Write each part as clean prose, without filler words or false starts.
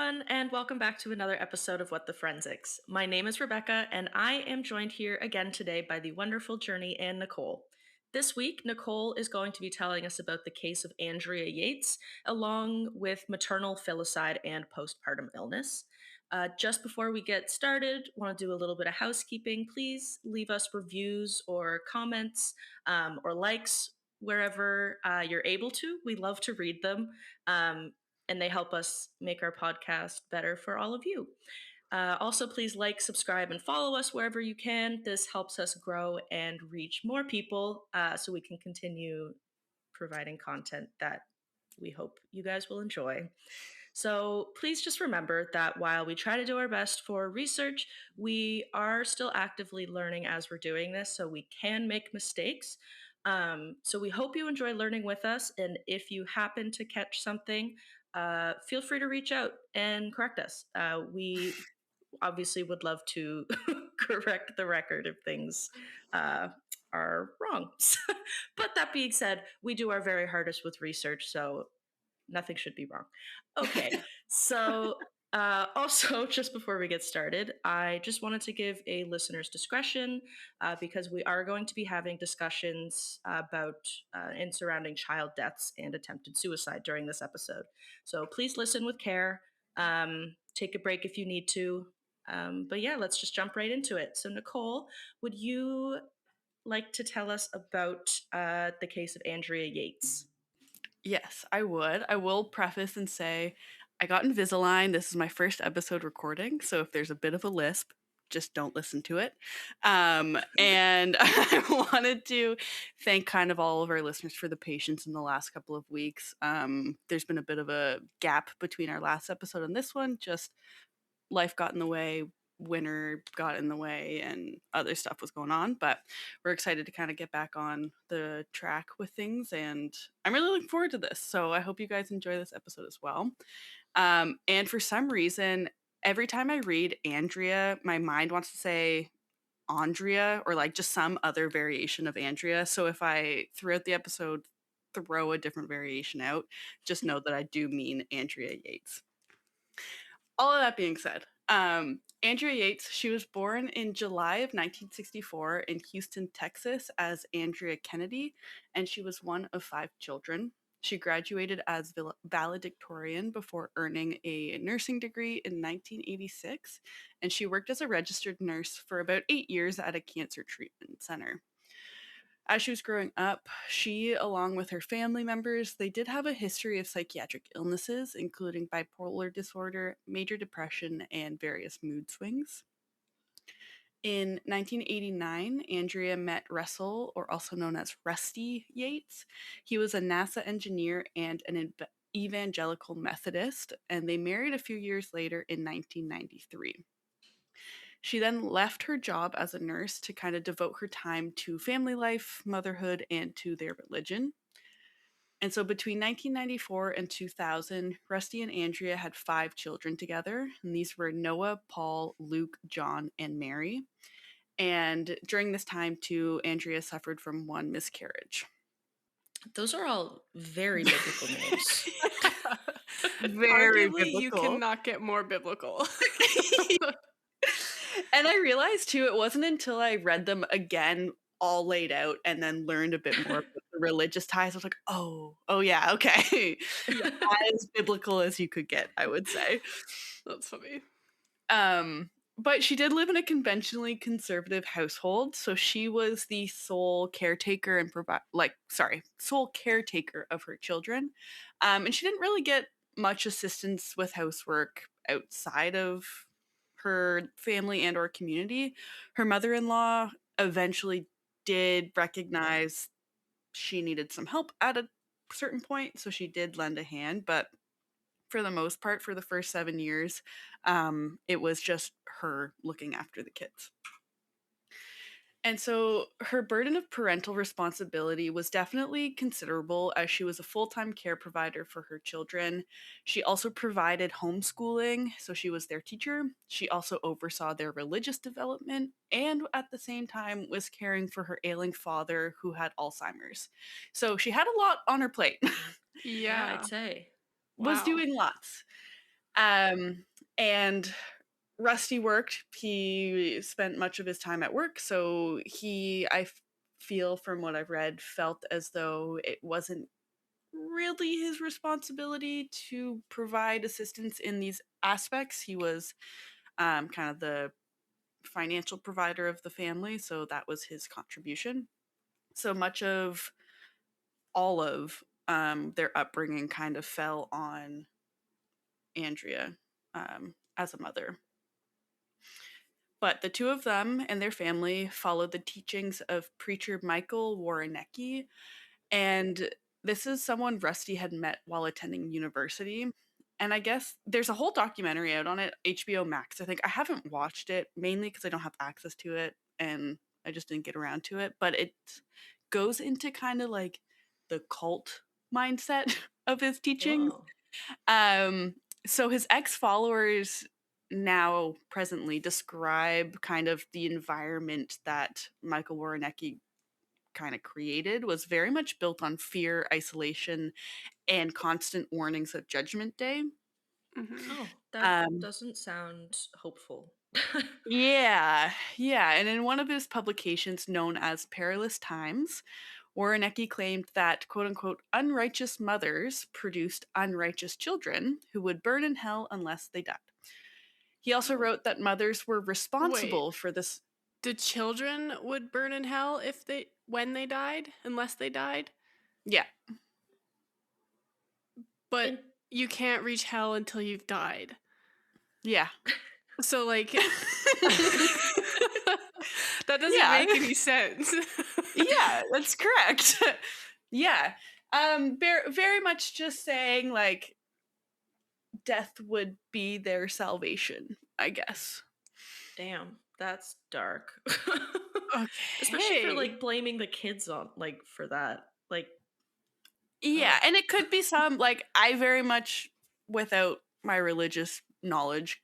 everyone, and welcome back to another episode of What the Forensics. My name is Rebecca, and I am joined here again today by the wonderful Journey and Nicole. This week, Nicole is going to be telling us about the case of Andrea Yates, along with maternal filicide and postpartum illness. Just before we get started, want to do a little bit of housekeeping. Please leave us reviews or comments or likes wherever you're able to. We love to read them. And they help us make our podcast better for all of you. Also, please like, subscribe, and follow us wherever you can. This helps us grow and reach more people so we can continue providing content that we hope you guys will enjoy. So please just remember that while we try to do our best for research, we are still actively learning as we're doing this, so we can make mistakes. So we hope you enjoy learning with us, and if you happen to catch something, feel free to reach out and correct us. We obviously would love to correct the record if things are wrong. But that being said, we do our very hardest with research, so nothing should be wrong. Okay, so also, just before we get started, I just wanted to give a listener's discretion because we are going to be having discussions about and surrounding child deaths and attempted suicide during this episode. So please listen with care. Take a break if you need to. But yeah, let's just jump right into it. So, Nicole, would you like to tell us about the case of Andrea Yates? Yes, I would. I will preface and say I got Invisalign. This is my first episode recording, so if there's a bit of a lisp, just don't listen to it. And I wanted to thank kind of all of our listeners for the patience in the last couple of weeks. There's been a bit of a gap between our last episode and this one. Just life got in the way, winter got in the way, and other stuff was going on. But we're excited to kind of get back on the track with things, and I'm really looking forward to this. So I hope you guys enjoy this episode as well. And for some reason, every time I read Andrea, my mind wants to say Andrea or like just some other variation of Andrea. So if I throughout the episode throw a different variation out, just know that I do mean Andrea Yates. All of that being said, Andrea Yates, she was born in July of 1964 in Houston, Texas, as Andrea Kennedy, and she was one of 5 children. She graduated as valedictorian before earning a nursing degree in 1986, and she worked as a registered nurse for about 8 years at a cancer treatment center. As she was growing up, she, along with her family members, they did have a history of psychiatric illnesses, including bipolar disorder, major depression, and various mood swings. In 1989, Andrea met Russell, or also known as Rusty Yates. He was a NASA engineer and an evangelical Methodist, and they married a few years later in 1993. She then left her job as a nurse to kind of devote her time to family life, motherhood, and to their religion. And so between 1994 and 2000, Rusty and Andrea had 5 children together. And these were Noah, Paul, Luke, John, and Mary. And during this time, too, Andrea suffered from 1 miscarriage. Those are all very biblical names. Very Arguably, you biblical. cannot get more biblical. And I realized too, it wasn't until I read them again, all laid out, and then learned a bit more about the religious ties. I was like, oh yeah, okay. Yeah. As biblical as you could get, I would say. That's funny. But she did live in a conventionally conservative household, so she was the sole caretaker and sole caretaker of her children. And she didn't really get much assistance with housework outside of her family and or community. Her mother-in-law eventually did recognize she needed some help at a certain point, so she did lend a hand, but for the most part, for the first 7 years, it was just her looking after the kids. And so her burden of parental responsibility was definitely considerable as she was a full-time care provider for her children. She also provided homeschooling, so she was their teacher. She also oversaw their religious development and at the same time was caring for her ailing father who had Alzheimer's. So she had a lot on her plate. Yeah, Yeah. I'd say. Was Wow. doing lots. And Rusty worked. He spent much of his time at work, so feel from what I've read, felt as though it wasn't really his responsibility to provide assistance in these aspects. He was kind of the financial provider of the family, so that was his contribution. So much of all of their upbringing kind of fell on Andrea as a mother. But the two of them and their family followed the teachings of preacher Michael Warrenecki, and this is someone Rusty had met while attending university. And I guess there's a whole documentary out on it, HBO Max. I think I haven't watched it mainly because I don't have access to it and I just didn't get around to it. But it goes into kind of like the cult mindset of his teachings. Whoa. So his ex-followers now presently describe kind of the environment that Michael Warrenecki kind of created was very much built on fear, isolation, and constant warnings of Judgment Day. Mm-hmm. Oh, that Um, doesn't sound hopeful. yeah, yeah. And in one of his publications known as Perilous Times, Warrenecki claimed that quote unquote unrighteous mothers produced unrighteous children who would burn in hell unless they died. He also Oh. wrote that mothers were Wait, responsible for this. the children would burn in hell when they died, unless they died? Yeah, But In- you can't reach hell until you've died. yeah. So, like, that doesn't Yeah. make any sense. Yeah, that's correct. Yeah. Very much just saying like death would be their salvation, I guess. Damn, that's dark. Especially for Okay. like blaming the kids on like for that. Like, Yeah, oh, and it could be some like I very much without my religious knowledge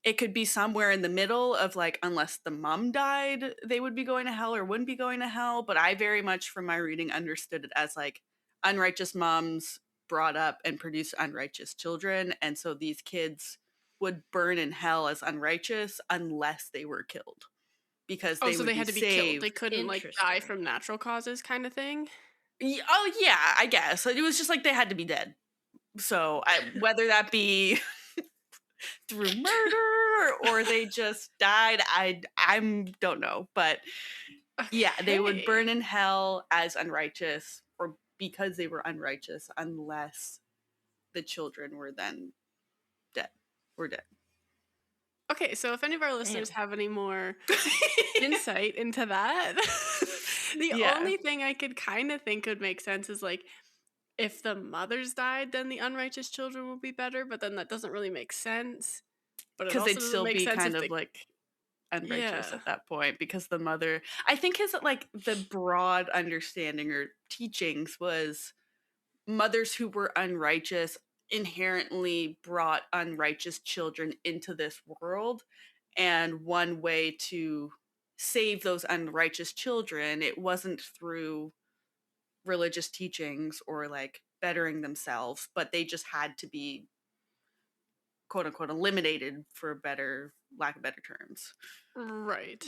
it could be somewhere in the middle of like unless the mom died, they would be going to hell or wouldn't be going to hell, but I very much from my reading understood it as like unrighteous moms brought up and produced unrighteous children, and so these kids would burn in hell as unrighteous unless they were killed because Oh, they so would they be had to be killed. They saved. couldn't, like, die interesting. from natural causes kind of thing? Oh yeah, I guess it was just like they had to be dead. So whether that be through murder or they just died, I don't know, but yeah, they would burn Okay. in hell as unrighteous or because they were unrighteous unless the children were then dead. Were dead. Okay, so if any of our listeners Damn. have any more insight into that, the Yeah. only thing I could kind of think would make sense is like if the mothers died, then the unrighteous children will be better, but then that doesn't really make sense. But it Because also they'd doesn't still make be sense kind if of the like unrighteous yeah. at that point because the mother I think his like the broad understanding or teachings was mothers who were unrighteous inherently brought unrighteous children into this world. And one way to save those unrighteous children, it wasn't through religious teachings or like bettering themselves, but they just had to be quote unquote eliminated for better lack of better terms. Right.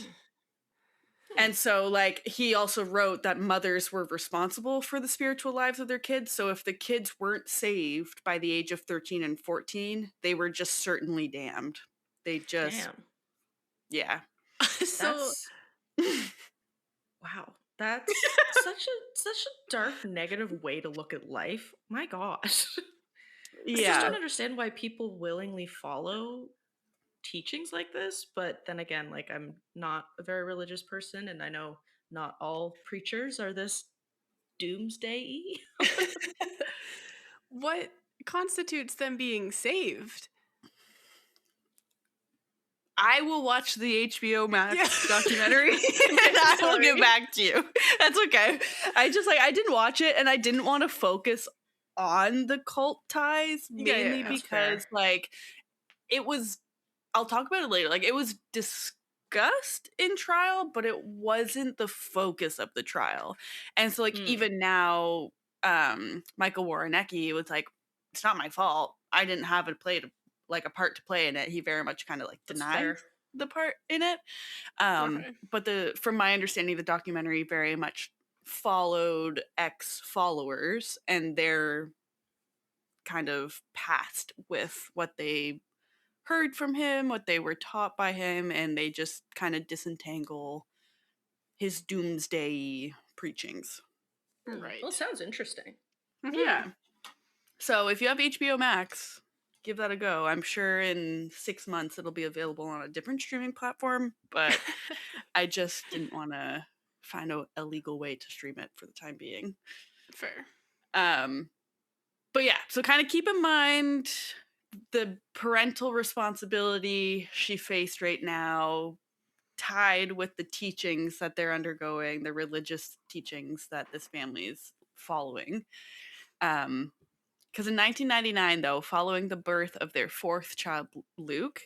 And so, like, he also wrote that mothers were responsible for the spiritual lives of their kids. So, if the kids weren't saved by the age of 13 and 14, they were just certainly damned. They just, Damn. yeah. So That's wow. That's such a dark negative way to look at life. My gosh. I just Yeah. don't understand why people willingly follow teachings like this, but then again, like I'm not a very religious person and I know not all preachers are this doomsday-y. what constitutes them being saved? I will watch the HBO Max Yeah. documentary and Okay, I will get sorry. back to you. That's okay. I just like I didn't watch it and I didn't want to focus on the cult ties Yeah, mainly yeah. That's fair. because like it was I'll talk about it later. Like it was discussed in trial, but it wasn't the focus of the trial. And so like Mm. even now Michael Warrenecki was like it's not my fault. I didn't have a part to play in it. He very much kind of like That's denies fair. the part in it. Okay. But from my understanding, the documentary very much followed ex-followers and their kind of past with what they heard from him, what they were taught by him, and they just kind of disentangle his doomsday preachings. Well, Right. sounds interesting. Mhm. Yeah. So if you have HBO Max, give that a go. I'm sure in 6 months it'll be available on a different streaming platform, but I just didn't want to find a legal way to stream it for the time being. Fair. Um, but yeah, so kind of keep in mind the parental responsibility she faced right now, tied with the teachings that they're undergoing, the religious teachings that this family is following. Because in 1999, though, following the birth of their fourth child, Luke,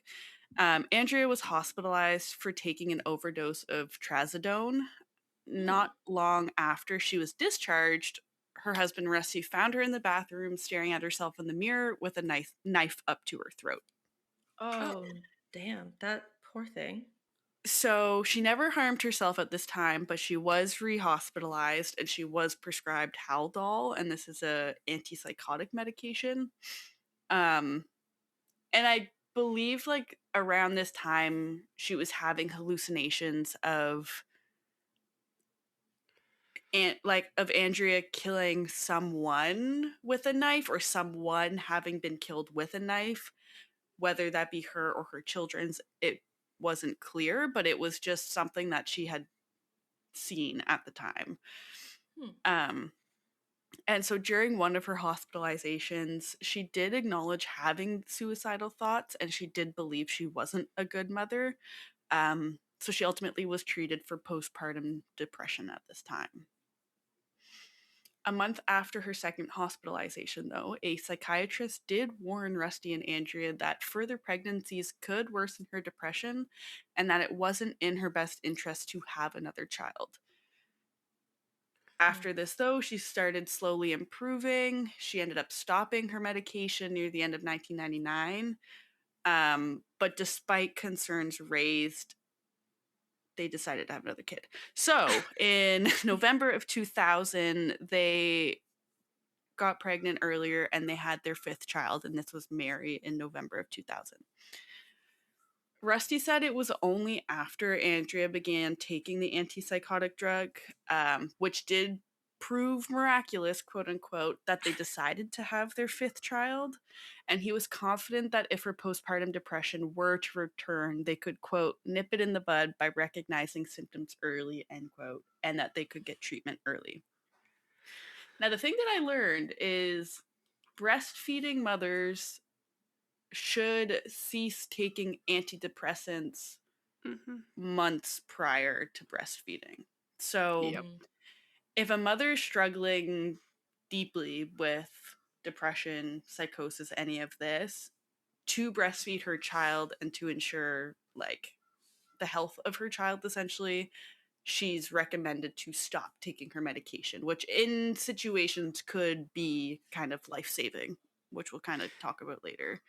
Andrea was hospitalized for taking an overdose of trazodone. Not long after she was discharged, her husband Rusty found her in the bathroom staring at herself in the mirror with a knife up to her throat. Oh. Oh, damn. That poor thing. So she never harmed herself at this time, but she was rehospitalized and she was prescribed Haldol, and this is a antipsychotic medication. Um, and I believe like around this time she was having hallucinations of of Andrea killing someone with a knife or someone having been killed with a knife, whether that be her or her children's. It wasn't clear, but it was just something that she had seen at the time. Hmm. Um, and so during one of her hospitalizations, she did acknowledge having suicidal thoughts and she did believe she wasn't a good mother. So she ultimately was treated for postpartum depression at this time. A month after her second hospitalization, though, a psychiatrist did warn Rusty and Andrea that further pregnancies could worsen her depression and that it wasn't in her best interest to have another child. After this, though, she started slowly improving. She ended up stopping her medication near the end of 1999. But despite concerns raised, they decided to have another kid. So in November of 2000, they got pregnant earlier and they had their fifth child, and this was Mary in November of 2000. Rusty said it was only after Andrea began taking the antipsychotic drug, which did prove miraculous, quote unquote, that they decided to have their fifth child. And he was confident that if her postpartum depression were to return, they could, quote, nip it in the bud by recognizing symptoms early, end quote, and that they could get treatment early. Now, the thing that I learned is breastfeeding mothers should cease taking antidepressants months prior to breastfeeding. So, Yep. if a mother is struggling deeply with depression, psychosis, any of this, to breastfeed her child and to ensure like the health of her child, essentially, she's recommended to stop taking her medication, which in situations could be kind of life-saving, which we'll kind of talk about later.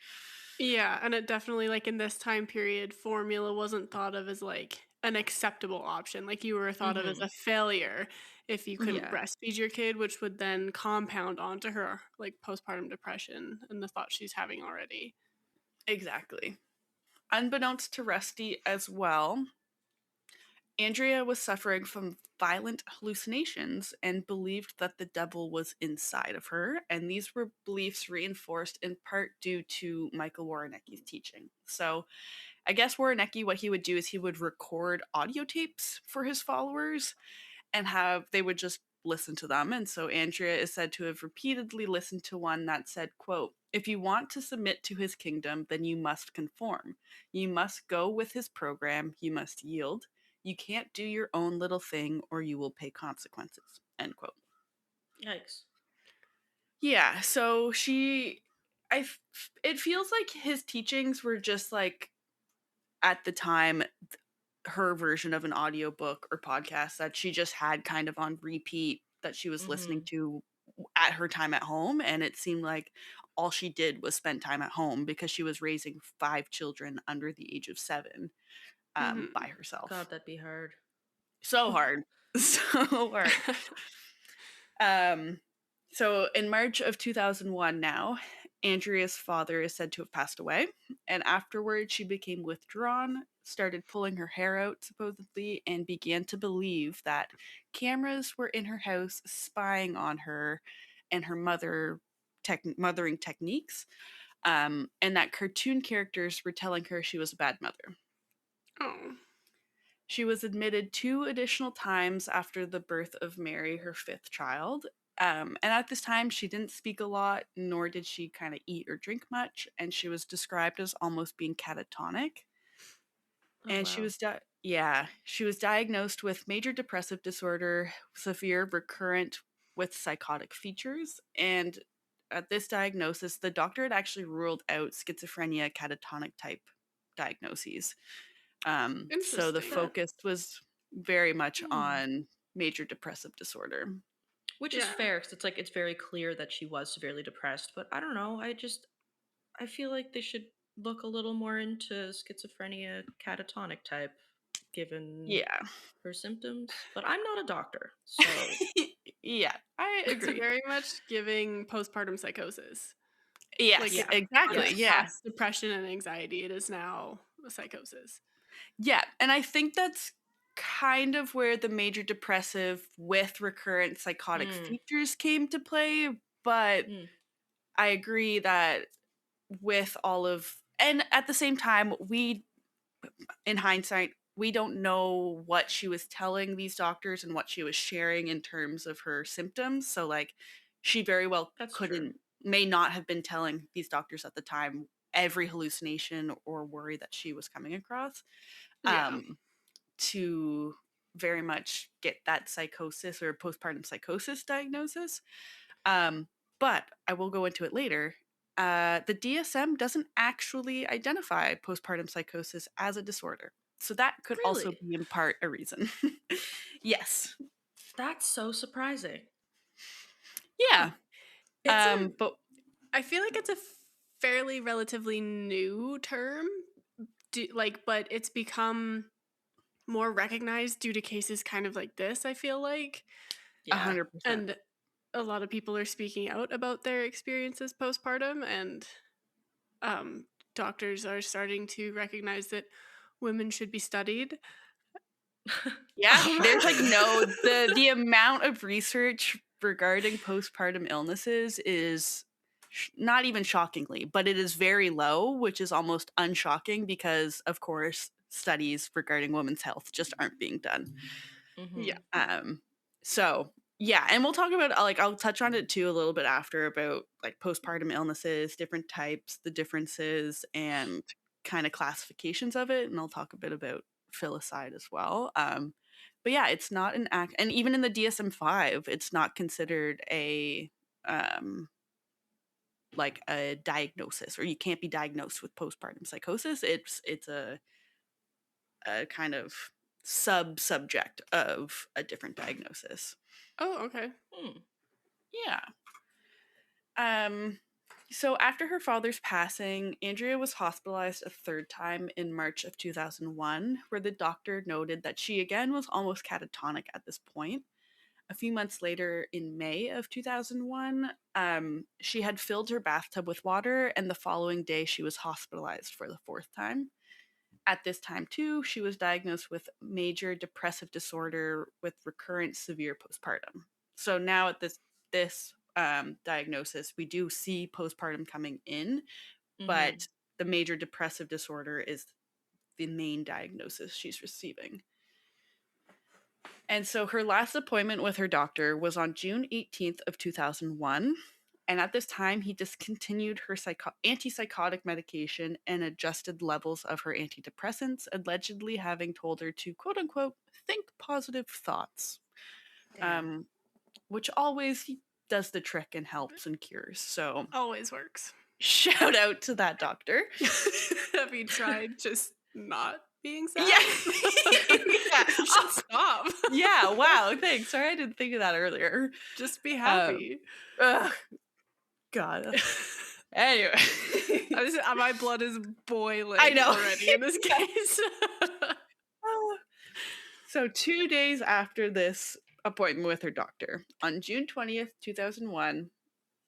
Yeah, and it definitely, like, in this time period, formula wasn't thought of as, like, an acceptable option, like, you were thought of as Mm-hmm. a failure if you couldn't Yeah, breastfeed your kid, which would then compound onto her, like, postpartum depression and the thoughts she's having already. exactly. Unbeknownst to Rusty as well, Andrea was suffering from violent hallucinations and believed that the devil was inside of her, and these were beliefs reinforced in part due to Michael Warrenecki's teaching. So, I guess Warrenecki, what he would do is he would record audio tapes for his followers and they would just listen to them. And so Andrea is said to have repeatedly listened to one that said, quote, if you want to submit to his kingdom, then you must conform. You must go with his program. You must yield. You can't do your own little thing or you will pay consequences, end quote. Yikes. Yeah, so it feels like his teachings were just like at the time her version of an audiobook or podcast that she just had kind of on repeat that she was listening Mm-hmm. to at her time at home, and it seemed like all she did was spend time at home because she was raising 5 children under the age of 7 by herself. God, that'd be hard. So hard. So hard. So in March of 2001 now, Andrea's father is said to have passed away, and afterwards she became withdrawn, started pulling her hair out supposedly, and began to believe that cameras were in her house spying on her and her mothering techniques, and that cartoon characters were telling her she was a bad mother. Oh. She was admitted 2 additional times after the birth of Mary, her 5th child. And at this time, she didn't speak a lot, nor did she kind of eat or drink much. And she was described as almost being catatonic. Oh, And wow. she was diagnosed with major depressive disorder, severe recurrent with psychotic features. And at this diagnosis, the doctor had actually ruled out schizophrenia, catatonic type diagnoses. So the Interesting. focus was very much Hmm. on major depressive disorder. Which is Yeah. fair, because it's like it's very clear that she was severely depressed. But I don't know. I feel like they should look a little more into schizophrenia, catatonic type, given Yeah. her symptoms. But I'm not a doctor, so Yeah, I It's agree. very much giving postpartum psychosis. Yes, Like, Yeah. exactly. it's Yeah. past depression and anxiety. It is now a psychosis. Yeah, and I think that's kind of where the major depressive with recurrent psychotic Mm. features came to play, but Mm. I agree that with all of, and at the same time, in hindsight, we don't know what she was telling these doctors and what she was sharing in terms of her symptoms. So, like, she very well That's true. may not have been telling these doctors at the time every hallucination or worry that she was coming across, Yeah. to very much get that psychosis or postpartum psychosis diagnosis. But I will go into it later. The DSM doesn't actually identify postpartum psychosis as a disorder. So that could also Really? be in part a reason. Yes. That's so surprising. Yeah. It's But I feel like it's a fairly relatively new term, but it's become more recognized due to cases kind of like this, I feel like. Yeah. 100%. And a lot of people are speaking out about their experiences postpartum, and doctors are starting to recognize that women should be studied. Yeah, there's like Um, the amount of research regarding postpartum illnesses is not even shockingly, but it is very low, which is almost unshocking because, of course, studies regarding women's health just aren't being done. yeah. So yeah, and we'll talk about, like, I'll touch on it too a little bit after about like postpartum illnesses, different types, the differences, and kind of classifications of it, and I'll talk a bit about filicide as well. But yeah, it's not an act, and even in the DSM-5, it's not considered a like a diagnosis, or you can't be diagnosed with postpartum psychosis. It's a kind of sub-subject of a different diagnosis. Oh, okay. Yeah. So after her father's passing, Andrea was hospitalized a 3rd time in March of 2001, where the doctor noted that she again was almost catatonic at this point. A few months later, in May of 2001, she had filled her bathtub with water, and the following day she was hospitalized for the 4th time. At this time, too, she was diagnosed with major depressive disorder with recurrent severe postpartum. So now at this diagnosis, we do see postpartum coming in, but the major depressive disorder is the main diagnosis she's receiving. And so her last appointment with her doctor was on June 18th of 2001. And at this time, he discontinued her antipsychotic medication and adjusted levels of her antidepressants, allegedly having told her to, quote unquote, think positive thoughts, which always does the trick and helps and cures. So Always works. shout out to that doctor. Have you tried just not being sad? Yeah. Yeah. You should stop. Yeah, wow, thanks. Sorry, I didn't think of that earlier. Just be happy. Ugh. God. Anyway. My blood is boiling I know. already in this case. So 2 days after this appointment with her doctor, on June 20th, 2001,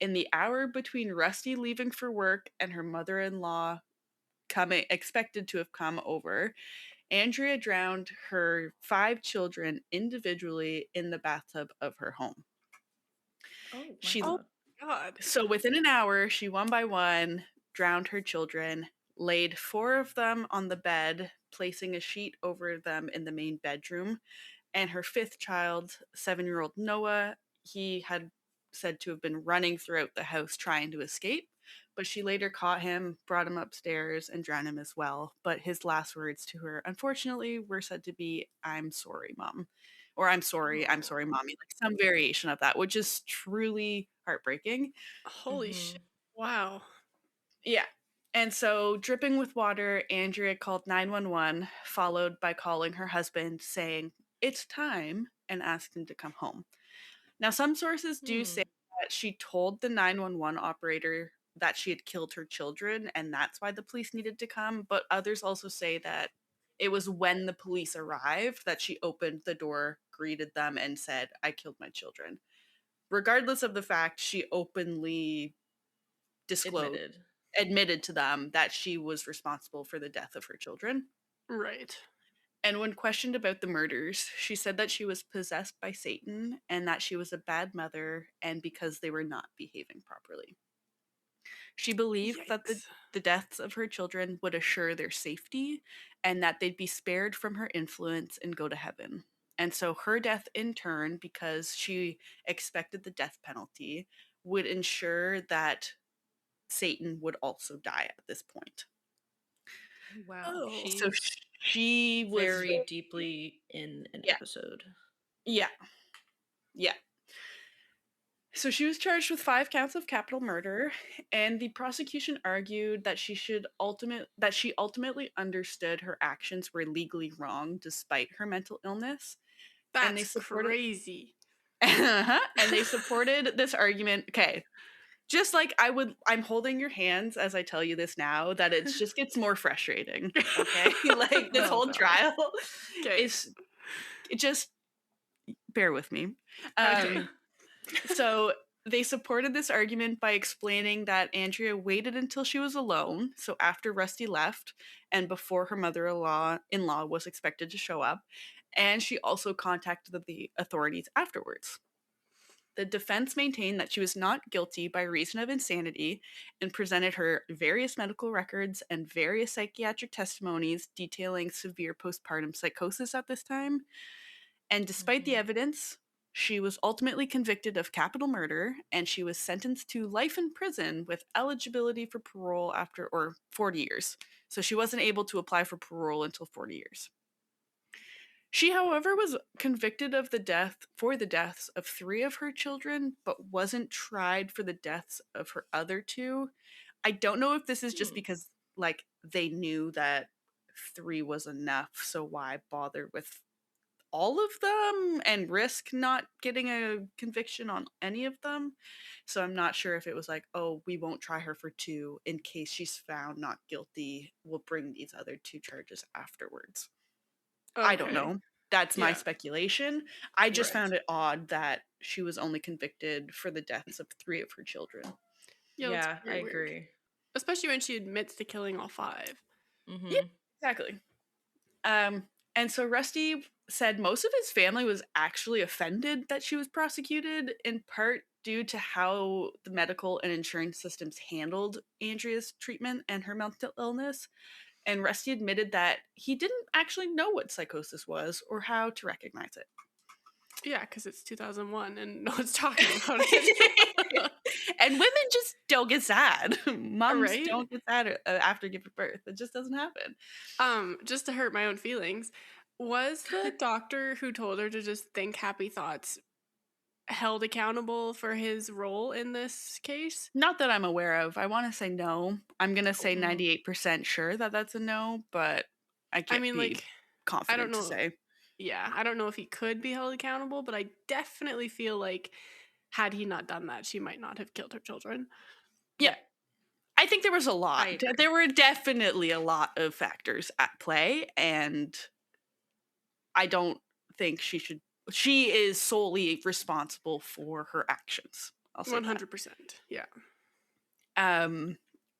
in the hour between Rusty leaving for work and her mother-in-law expected to have come over, Andrea drowned her 5 children individually in the bathtub of her home. Oh my She Oh god. God. So within an hour, she one by one drowned her children, laid 4 of them on the bed, placing a sheet over them in the main bedroom, and her 5th child, 7-year-old Noah, he had said to have been running throughout the house trying to escape, but she later caught him, brought him upstairs, and drowned him as well. But his last words to her, unfortunately, were said to be, "I'm sorry, Mom." Or I'm sorry, Oh. Mommy. Like some variation of that, which is truly heartbreaking. Holy Mhm. shit. Wow. Yeah. And so, dripping with water, Andrea called 911, followed by calling her husband, saying, "It's time," and asked him to come home. Now, some sources do say Hmm. that she told the 911 operator that she had killed her children, and that's why the police needed to come. But others also say that it was when the police arrived that she opened the door, greeted them, and said, "I killed my children." Regardless of the fact, she openly disclosed Admitted. admitted to them that she was responsible for the death of her children. Right. And when questioned about the murders, she said that she was possessed by Satan and that she was a bad mother and because they were not behaving properly. She believed that Yikes. the deaths of her children would assure their safety and that they'd be spared from her influence and go to heaven. And so her death, in turn, because she expected the death penalty, would ensure that Satan would also die at this point. Oh wow. Oh. So She's she was very deeply in an yeah, episode. yeah, yeah. So she was charged with 5 counts of capital murder, and the prosecution argued that she ultimately understood her actions were legally wrong despite her mental illness, and they That's supported crazy. and they supported this argument. Okay, just like I'm holding your hands as I tell you this now, that it just gets more frustrating. Okay, like this Oh whole god. trial Okay. is it just bear with me. Okay. Um, so they supported this argument by explaining that Andrea waited until she was alone, so after Rusty left and before her mother-in-law was expected to show up, and she also contacted the authorities afterwards. The defense maintained that she was not guilty by reason of insanity and presented her various medical records and various psychiatric testimonies detailing severe postpartum psychosis at this time. And despite the Mhm. evidence, she was ultimately convicted of capital murder and she was sentenced to life in prison with eligibility for parole after 40 years. So she wasn't able to apply for parole until 40 years. She, however, was convicted of the deaths of 3 of her children, but wasn't tried for the deaths of her other 2. I don't know if this is just Hmm. because like they knew that 3 was enough, so why bother with all of them and risk not getting a conviction on any of them. So I'm not sure if it was like, oh, we won't try her for 2 in case she's found not guilty. We'll bring these other 2 charges afterwards. I don't Okay. know. That's my Yeah. speculation. I just Right. found it odd that she was only convicted for the deaths of 3 of her children. Yeah, that's Yeah, I very weird. agree. Especially when she admits to killing all 5. Yeah, Mhm. exactly. And so Rusty said most of his family was actually offended that she was prosecuted, in part due to how the medical and insurance systems handled Andrea's treatment and her mental illness. And Rusty admitted that he didn't actually know what psychosis was or how to recognize it. Yeah, because it's 2001 and no one's talking about it. And women just don't get sad. Moms Right? don't get sad after giving birth. It just doesn't happen. Just to hurt my own feelings, was the doctor who told her to just think happy thoughts held accountable for his role in this case? Not that I'm aware of. I want to say no. I'm going to say Mhm. 98% sure that that's a no, but I I can't mean, be like, I don't confident to know. say. Yeah, I don't know if he could be held accountable, but I definitely feel like had he not done that, she might not have killed her children. Yeah. Yeah. I think there was a lot. agree. There were definitely a lot of factors at play, and I don't think she is solely responsible for her actions. I'll say that. 100%. Yeah.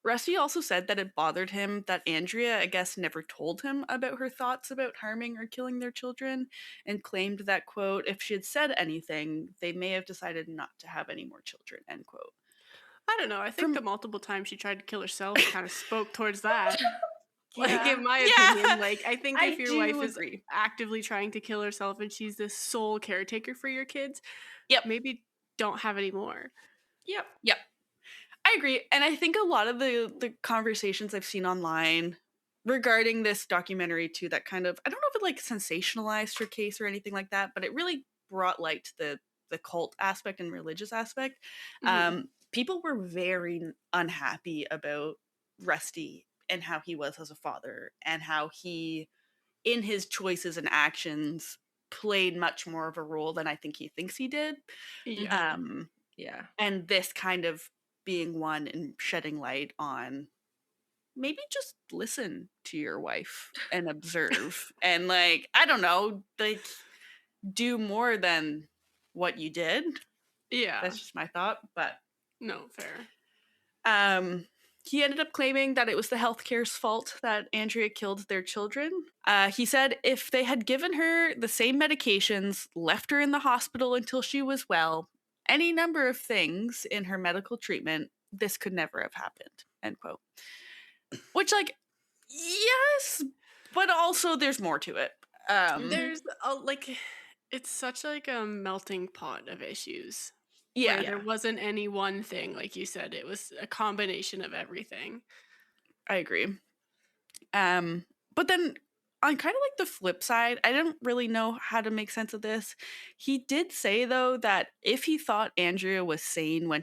Rusty also said that it bothered him that Andrea, I guess, never told him about her thoughts about harming or killing their children, and claimed that, quote, if she had said anything, they may have decided not to have any more children, end quote. I don't know. I think the multiple times she tried to kill herself kind of spoke towards that. Like, in my opinion, like, I think if your wife is actively trying to kill herself and she's the sole caretaker for your kids, maybe don't have any more. Yep. I agree. And I think a lot of the conversations I've seen online regarding this documentary too, that kind of, I don't know if it like sensationalized her case or anything like that, but it really brought light to the cult aspect and religious aspect. People were very unhappy about Rusty and how he was as a father, and how he, in his choices and actions, played much more of a role than I think he thinks he did. Yeah. And this kind of being one and shedding light on, maybe just listen to your wife and observe and, like, I don't know, like, do more than what you did. Yeah. That's just my thought, but no, fair. He ended up claiming that it was the healthcare's fault that Andrea killed their children. He said if they had given her the same medications, left her in the hospital until she was well, any number of things in her medical treatment, this could never have happened, end quote. Which, like, yes, but also there's more to it. There's like, it's such like a melting pot of issues. Yeah. Where there wasn't any one thing, like you said, it was a combination of everything. I agree. But then on kind of like the flip side, I didn't really know how to make sense of this. He did say, though, that if he thought Andrea was sane when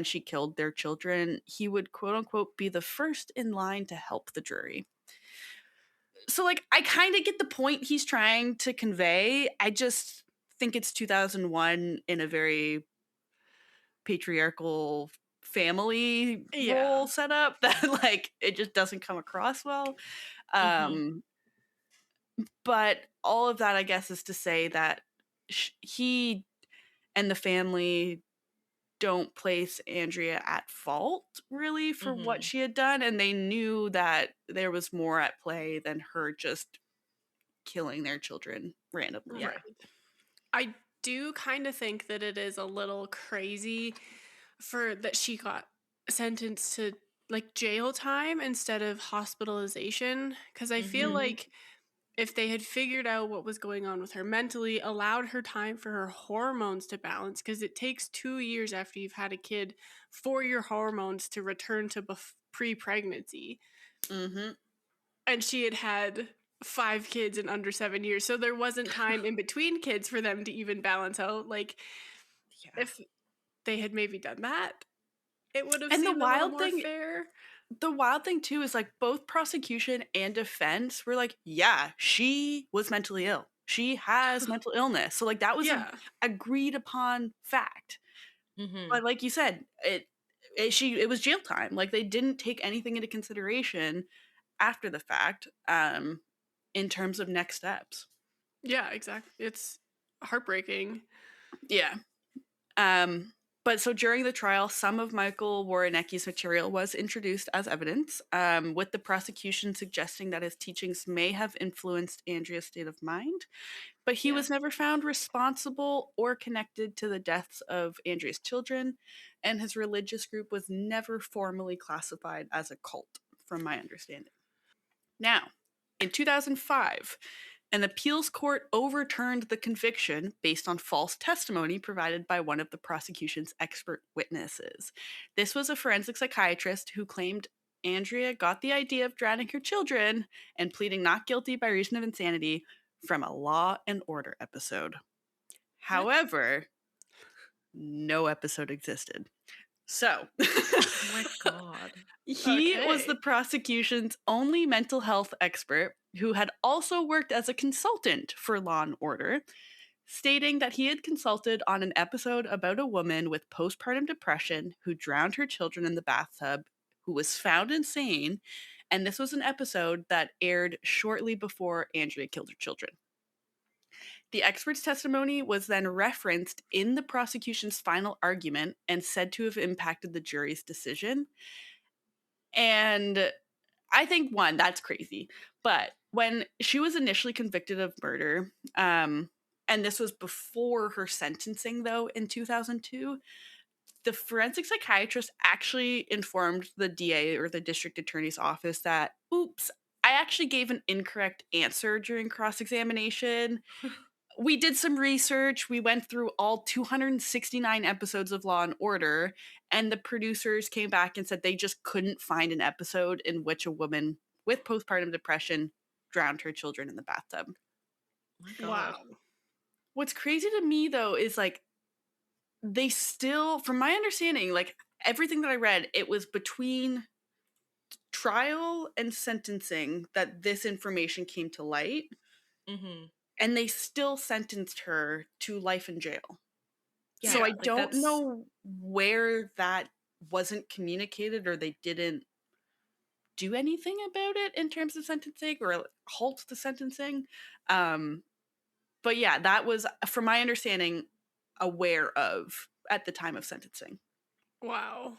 she killed their children, he would, quote unquote, be the first in line to help the jury. So, like, I kind of get the point he's trying to convey. I just think it's 2001 in a very patriarchal family role setup that, like, it just doesn't come across well. But all of that, I guess, is to say that he and the family don't place Andrea at fault, really, for what she had done. And they knew that there was more at play than her just killing their children randomly. Right. I do kind of think that it is a little crazy for that she got sentenced to like jail time instead of hospitalization, because I feel like if they had figured out what was going on with her mentally, allowed her time for her hormones to balance, because it takes 2 years after you've had a kid for your hormones to return to pre-pregnancy. And she had had 5 kids in under 7 years, so there wasn't time in between kids for them to even balance out. Like, if they had maybe done that, it would have seemed a little more fair. The wild thing too is, like, both prosecution and defense were like, yeah, she was mentally ill, she has mental illness, so, like, that was an agreed upon fact. But like you said, it was jail time. Like, they didn't take anything into consideration after the fact in terms of next steps. Yeah, exactly. It's heartbreaking. Yeah. But so during the trial, some of Michael Warrenecki's material was introduced as evidence, with the prosecution suggesting that his teachings may have influenced Andrea's state of mind, but he was never found responsible or connected to the deaths of Andrea's children, and his religious group was never formally classified as a cult, from my understanding. Now, in 2005, an appeals court overturned the conviction based on false testimony provided by one of the prosecution's expert witnesses. This was a forensic psychiatrist who claimed Andrea got the idea of drowning her children and pleading not guilty by reason of insanity from a Law and Order episode. However, no episode existed. So, oh my God. He was the prosecution's only mental health expert who had also worked as a consultant for Law and Order, stating that he had consulted on an episode about a woman with postpartum depression who drowned her children in the bathtub, who was found insane, and this was an episode that aired shortly before Andrea killed her children. The expert's testimony was then referenced in the prosecution's final argument and said to have impacted the jury's decision. And I think, one, that's crazy. But when she was initially convicted of murder, and this was before her sentencing, though, in 2002, the forensic psychiatrist actually informed the DA or the district attorney's office that, oops, I actually gave an incorrect answer during cross-examination. We did some research. We went through all 269 episodes of Law and Order, and the producers came back and said they just couldn't find an episode in which a woman with postpartum depression drowned her children in the bathtub. My God. Wow. What's crazy to me, though, is like they still, from my understanding, like everything that I read, it was between trial and sentencing that this information came to light. Mm-hmm. And they still sentenced her to life in jail. Yeah, so I like don't that's- know where that wasn't communicated or they didn't do anything about it in terms of sentencing or halt the sentencing. But yeah, that was, from my understanding, aware of at the time of sentencing. Wow.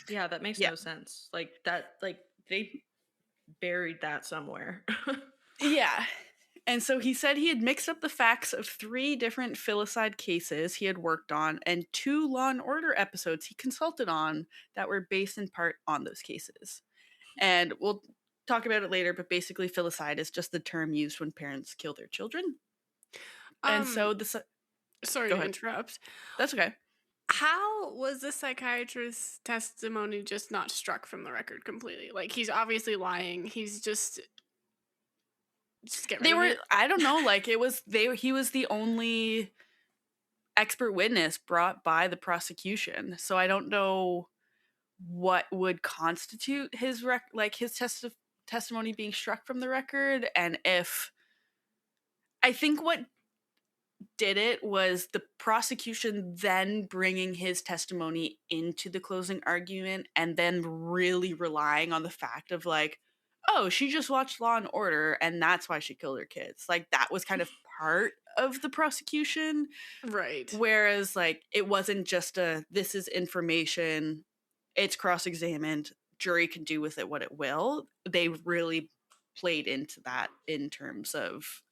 Yeah, that makes Yeah. no sense. Like that, like they buried that somewhere. Yeah. And so he said he had mixed up the facts of 3 different filicide cases he had worked on and 2 Law and Order episodes he consulted on that were based in part on those cases. And we'll talk about it later, but basically filicide is just the term used when parents kill their children. And so this Sorry Go to ahead. interrupt. That's okay. How was the psychiatrist's testimony just not struck from the record completely? Like, he's obviously lying. He's just get rid They of were it. I don't know, like he was the only expert witness brought by the prosecution. So I don't know what would constitute his testimony being struck from the record, and if I think what did it was the prosecution then bringing his testimony into the closing argument and then really relying on the fact of like, oh, she just watched Law and Order and that's why she killed her kids. Like that was kind of part of the prosecution. Right. Whereas like it wasn't just this is information, it's cross-examined, jury can do with it what it will. They really played into that in terms of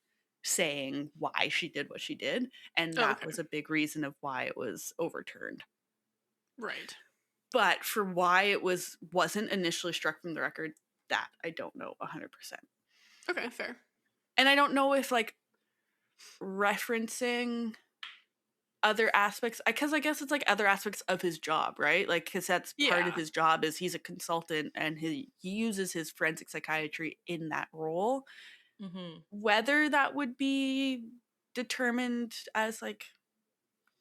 saying why she did what she did, and that Okay. was a big reason of why it was overturned. Right. But for why it wasn't initially struck from the record, that I don't know 100%. Okay, fair. And I don't know if like referencing other aspects, because I guess it's like other aspects of his job, right? Like because that's part of Yeah. his job is he's a consultant and he uses his forensic psychiatry in that role. Mm-hmm. Whether that would be determined as like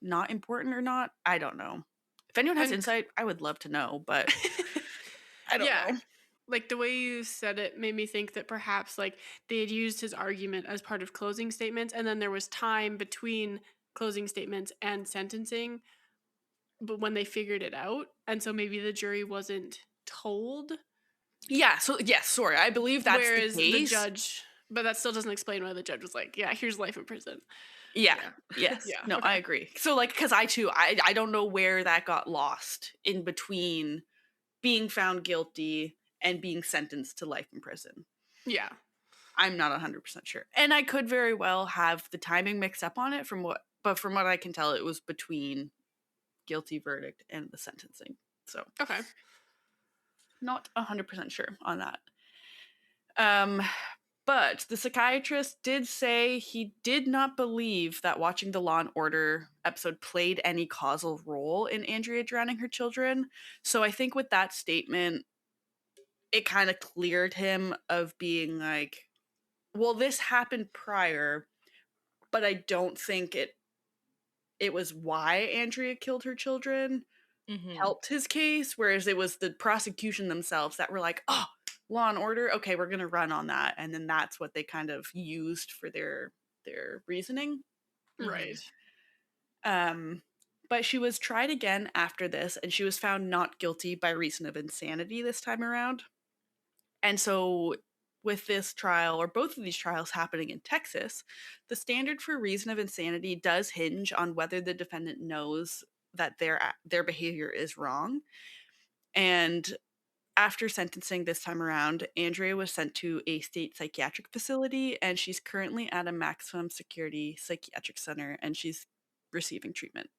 not important or not, I don't know. If anyone has And- insight, I would love to know, but I don't Yeah. know. Like the way you said it made me think that perhaps like they had used his argument as part of closing statements and then there was time between closing statements and sentencing but when they figured it out and so maybe the jury wasn't told. Yeah, so yes, sorry. I believe that's Whereas the case. judge, but that still doesn't explain why the judge was like, yeah, here's life in prison. Yeah. Yeah. Yes. Yeah, No, okay. I agree. So like cuz I don't know where that got lost in between being found guilty and being sentenced to life in prison. Yeah. I'm not 100% sure. And I could very well have the timing mixed up on it from what I can tell it was between guilty verdict and the sentencing. So, Okay. not 100% sure on that. But the psychiatrist did say he did not believe that watching the Law and Order episode played any causal role in Andrea drowning her children. So I think with that statement, it kind of cleared him of being like, well, this happened prior, but I don't think it was why Andrea killed her children Mm-hmm. helped his case, whereas it was the prosecution themselves that were like, oh, Law and Order, okay, we're gonna run on that, and then that's what they kind of used for their reasoning. Right. But she was tried again after this, and she was found not guilty by reason of insanity this time around. And so, with this trial, or both of these trials happening in Texas, the standard for reason of insanity does hinge on whether the defendant knows that their behavior is wrong. And after sentencing this time around, Andrea was sent to a state psychiatric facility, and she's currently at a maximum security psychiatric center, and she's receiving treatment.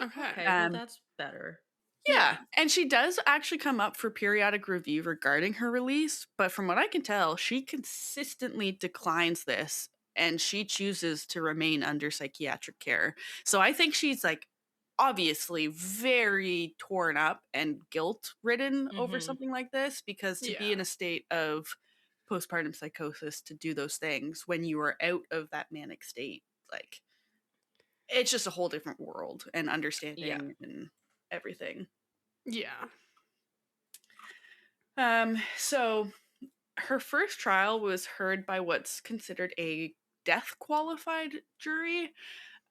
Okay. Okay, well, Um, that's better. yeah, and she does actually come up for periodic review regarding her release, but from what I can tell, she consistently declines this and she chooses to remain under psychiatric care. So I think she's like obviously very torn up and guilt ridden over Mm-hmm. something like this, because to be Yeah. in a state of postpartum psychosis, to do those things when you are out of that manic state, like it's just a whole different world and Yeah. understanding and everything. Yeah. So her first trial was heard by what's considered a death qualified jury,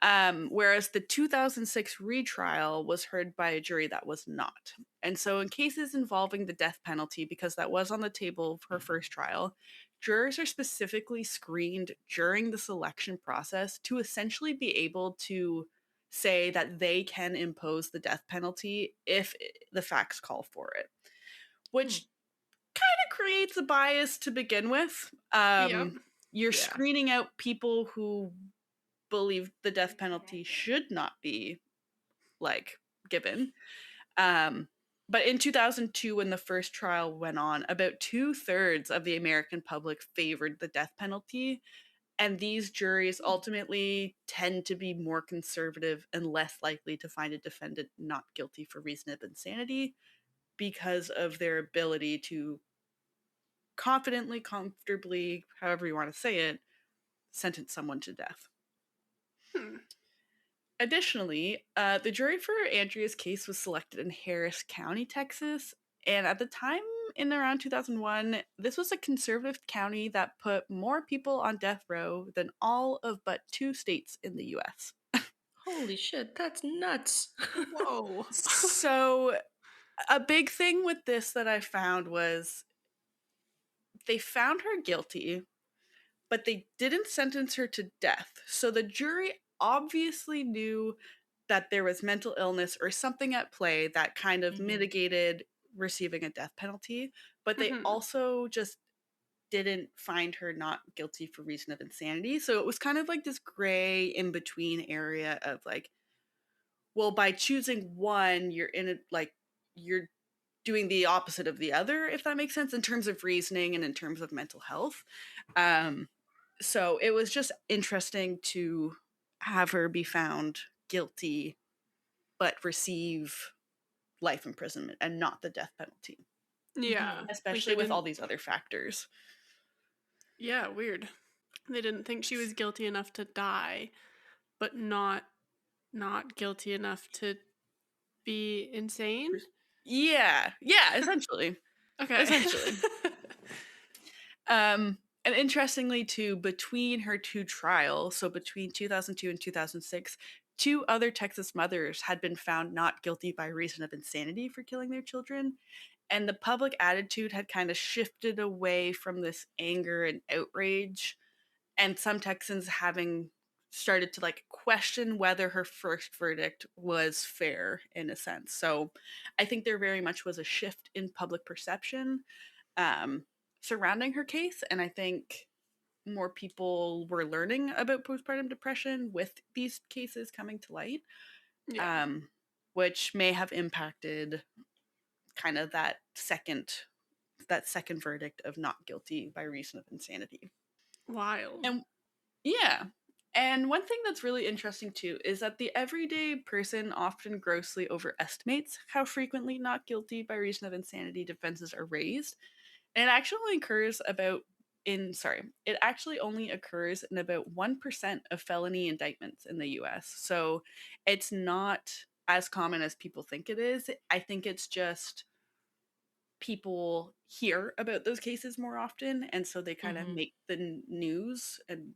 whereas the 2006 retrial was heard by a jury that was not. And so, in cases involving the death penalty, because that was on the table for her first trial, jurors are specifically screened during the selection process to essentially be able to say that they can impose the death penalty if the facts call for it, Hmm. which kind of creates a bias to begin with. Yep. You're Yeah. screening out people who believe the death penalty should not be like given. But in 2002, when the first trial went on, about 2/3 of the American public favored the death penalty. And these juries ultimately tend to be more conservative and less likely to find a defendant not guilty for reason of insanity because of their ability to confidently, comfortably, however you want to say it, sentence someone to death. Hmm. Additionally, the jury for Andrea's case was selected in Harris County, Texas. And at the time, in around 2001, this was a conservative county that put more people on death row than all of but 2 states in the US. Holy shit, that's nuts. Whoa. So, a big thing with this that I found was they found her guilty, but they didn't sentence her to death. So the jury obviously knew that there was mental illness or something at play that kind of Mhm. mitigated receiving a death penalty, but they Mhm. also just didn't find her not guilty for reason of insanity. So it was kind of like this gray in between area of like, well, by choosing one, you're in it like you're doing the opposite of the other, if that makes sense, in terms of reasoning and in terms of mental health. Um, so it was just interesting to have her be found guilty but receive life imprisonment and not the death penalty, Yeah. Mhm. Like especially they with all didn't. these other factors. Yeah, weird. They didn't think she was guilty enough to die, but not guilty enough to be insane. Yeah, essentially. Okay. Essentially. And interestingly, too, between her 2 trials, so between 2002 and 2006, 2 other Texas mothers had been found not guilty by reason of insanity for killing their children. And the public attitude had kind of shifted away from this anger and outrage. And some Texans having started to like question whether her first verdict was fair in a sense. So I think there very much was a shift in public perception um, surrounding her case. And I think more people were learning about postpartum depression with these cases coming to light, Yeah. um, which may have impacted kind of that second verdict of not guilty by reason of insanity. Wild. And yeah. And one thing that's really interesting too is that the everyday person often grossly overestimates how frequently not guilty by reason of insanity defenses are raised. And it actually only occurs in about 1% of felony indictments in the US. So it's not as common as people think it is. I think it's just people hear about those cases more often, and so they kind of Mhm. make the news and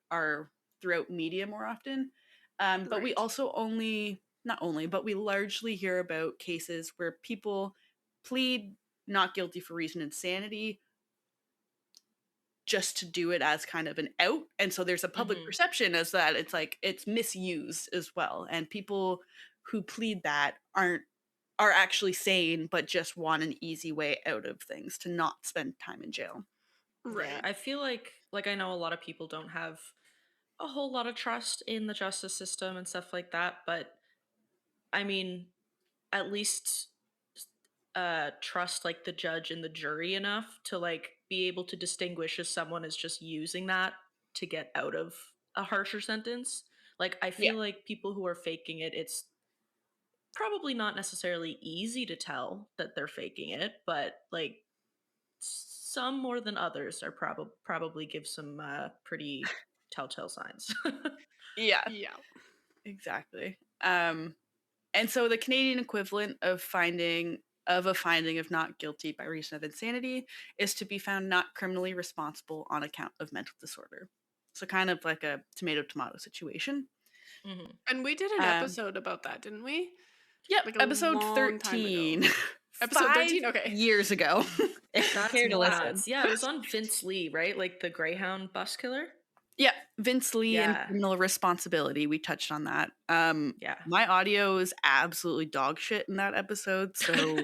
are throughout media more often. But we Right. also not only, but we largely hear about cases where people plead not guilty for reason insanity just to do it as kind of an out. And so there's a public Mhm. perception as that it's like it's misused as well. And people who plead that are actually sane, but just want an easy way out of things to not spend time in jail. Yeah, Right. I feel like I know a lot of people don't have a whole lot of trust in the justice system and stuff like that, but I mean, at least trust like the judge and the jury enough to like be able to distinguish if someone is just using that to get out of a harsher sentence. Like I Yeah. feel like people who are faking it, it's probably not necessarily easy to tell that they're faking it, but like some more than others are probably give some pretty telltale signs. Yeah, Yeah. exactly. And so the Canadian equivalent of a finding of not guilty by reason of insanity is to be found not criminally responsible on account of mental disorder. So kind of like a tomato tomato situation. Hmm. And we did an Um, episode about that, didn't we? yep, Like a episode long time ago. 13. Episode Five 13? Okay. years ago. If you That's care to listen. nuts. Yeah, it was on Vince Lee, right? Like the Greyhound bus killer. Yeah, Vince Lee and Yeah, criminal responsibility. We touched on that. yeah. My audio is absolutely dog shit in that episode, so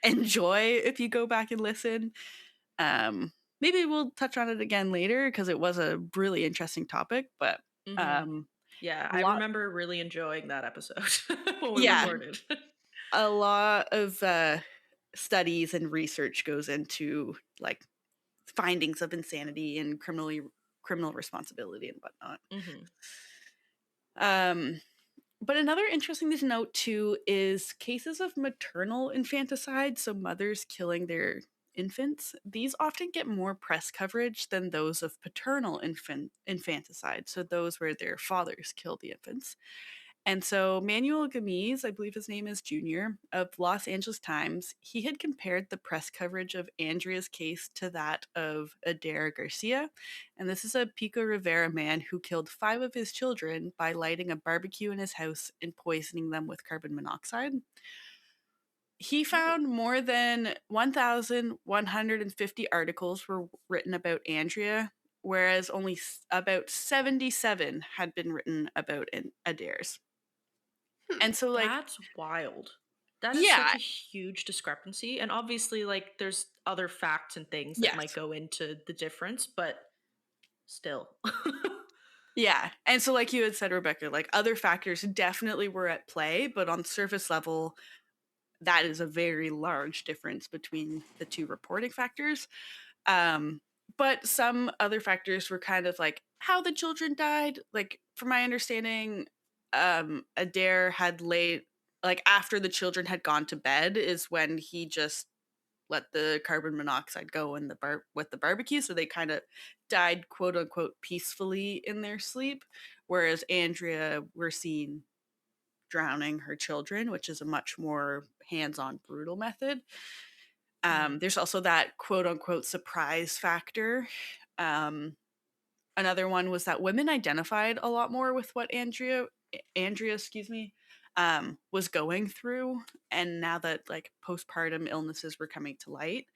enjoy if you go back and listen. Maybe we'll touch on it again later because it was a really interesting topic, but Hmm. um, Yeah, a I lot, remember really enjoying that episode when we yeah, recorded. a lot of studies and research goes into like findings of insanity and criminal responsibility and whatnot. Hmm. Um, But another interesting thing to note too is cases of maternal infanticide, so mothers killing their infants. These often get more press coverage than those of paternal infanticide, so those where their fathers kill the infants. And so Manuel Gamiz, I believe his name is Junior, of Los Angeles Times, he had compared the press coverage of Andrea's case to that of Adair Garcia. And this is a Pico Rivera man who killed 5 of his children by lighting a barbecue in his house and poisoning them with carbon monoxide. He Ooh, found more than 1,150 articles were written about Andrea, whereas only about 77 had been written about Adair's. Hmm. And so, like, that's wild. That is such yeah, a huge discrepancy. And obviously, like, there's other facts and things that might yes, go into the difference, but still. yeah. And so, like you had said, Rebecca, like other factors definitely were at play, but on surface level, that is a very large difference between the two reporting factors. Um, but some other factors were kind of like how the children died. Like, from my understanding, Adair had laid, like, after the children had gone to bed, is when he just let the carbon monoxide go in the with the barbecue, so they kind of died quote unquote peacefully in their sleep, whereas Andrea were seen drowning her children, which is a much more hands-on brutal method. Mhm. There's also that quote unquote surprise factor. um, Another one was that women identified a lot more with what Andrea, excuse me, was going through, and now that like postpartum illnesses were coming to light,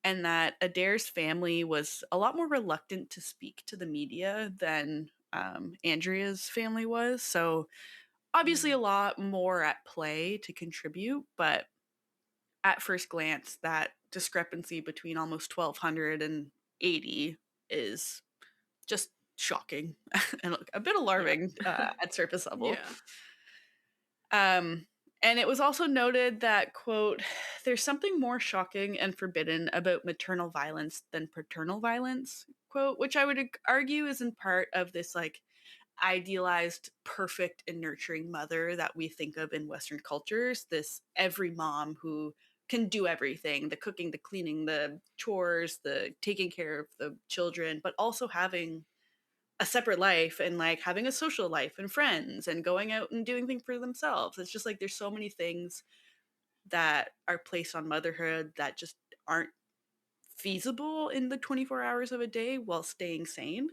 and that Adair's family was a lot more reluctant to speak to the media than Andrea's family was. So obviously Mm. a lot more at play to contribute, but at first glance, that discrepancy between almost 1,200 and 80 is just shocking and a bit Yeah. alarming at surface level. Yeah. Um, and it was also noted that, quote, there's something more shocking and forbidden about maternal violence than paternal violence, quote, which I would argue is in part of this like idealized, perfect, and nurturing mother that we think of in Western cultures. This every mom who can do everything, the cooking, the cleaning, the chores, the taking care of the children, but also having a separate life and like having a social life and friends and going out and doing things for themselves. It's just like there's so many things that are placed on motherhood that just aren't feasible in the 24 hours of a day while staying sane.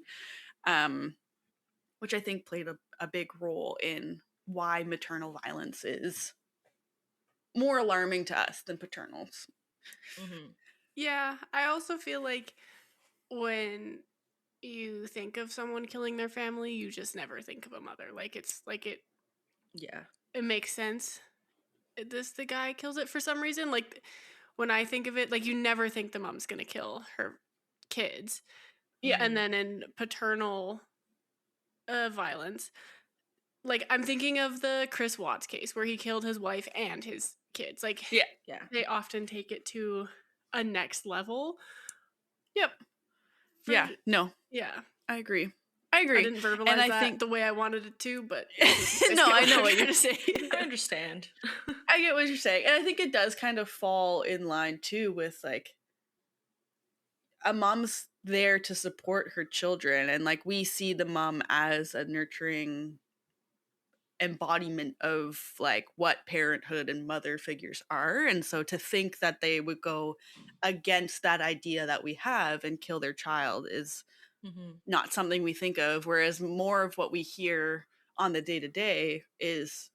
Um, which I think played a big role in why maternal violence is more alarming to us than paternal's. Yeah, I also feel like when you think of someone killing their family, you just never think of a mother. Like it's like Yeah. it makes sense. The guy kills it for some reason. Like when I think of it, like you never think the mom's gonna kill her kids. Yeah. And then in paternal violence, like I'm thinking of the Chris Watts case where he killed his wife and his kids. Like Yeah. Yeah. they often take it to a next level. Yep. For, Yeah. No, yeah. I agree. I didn't verbalize And I that think the way I wanted it to, but no, I know what I'm you're trying to say. I understand. I get what you're saying. And I think it does kind of fall in line too with like a mom's there to support her children, and like we see the mom as a nurturing embodiment of like what parenthood and mother figures are. And so to think that they would go against that idea that we have and kill their child is not something we think of, whereas more of what we hear on the day to day is,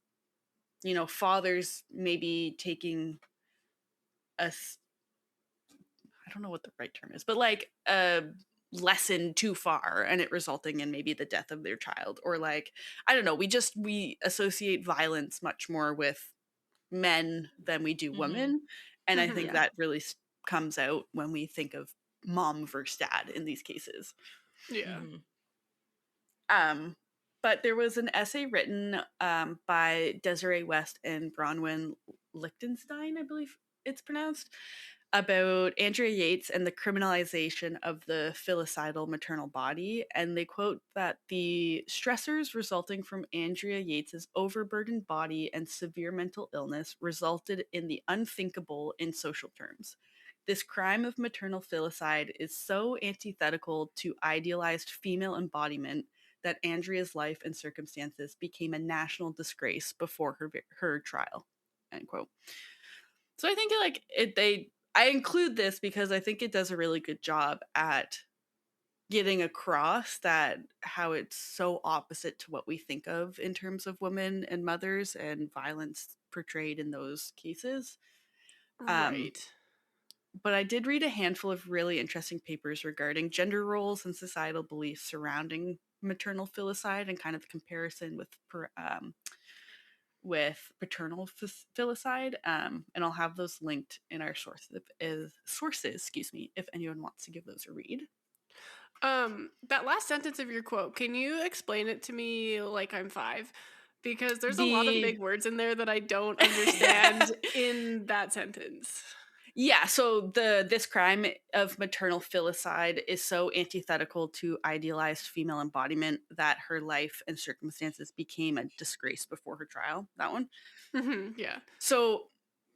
you know, fathers maybe taking a I don't know what the right term is, but like a lesson too far and it resulting in maybe the death of their child, or like I don't know, we associate violence much more with men than we do women, and I think Yeah. that really comes out when we think of mom versus dad in these cases. Yeah. But there was an essay written by Desiree West and Bronwyn Lichtenstein, I believe it's pronounced, about Andrea Yates and the criminalization of the filicidal maternal body. And they quote that the stressors resulting from Andrea Yates's overburdened body and severe mental illness resulted in the unthinkable in social terms. This crime of maternal filicide is so antithetical to idealized female embodiment that Andrea's life and circumstances became a national disgrace before her trial. End quote. So I think like I include this because I think it does a really good job at getting across that how it's so opposite to what we think of in terms of women and mothers and violence portrayed in those cases. Right. But I did read a handful of really interesting papers regarding gender roles and societal beliefs surrounding maternal filicide and kind of the comparison with paternal filicide, and I'll have those linked in our sources, excuse me, if anyone wants to give those a read. That last sentence of your quote, can you explain it to me like I'm 5? Because there's a lot of big words in there that I don't understand in that sentence. Yeah, so this crime of maternal filicide is so antithetical to idealized female embodiment that her life and circumstances became a disgrace before her trial. That one. Yeah. So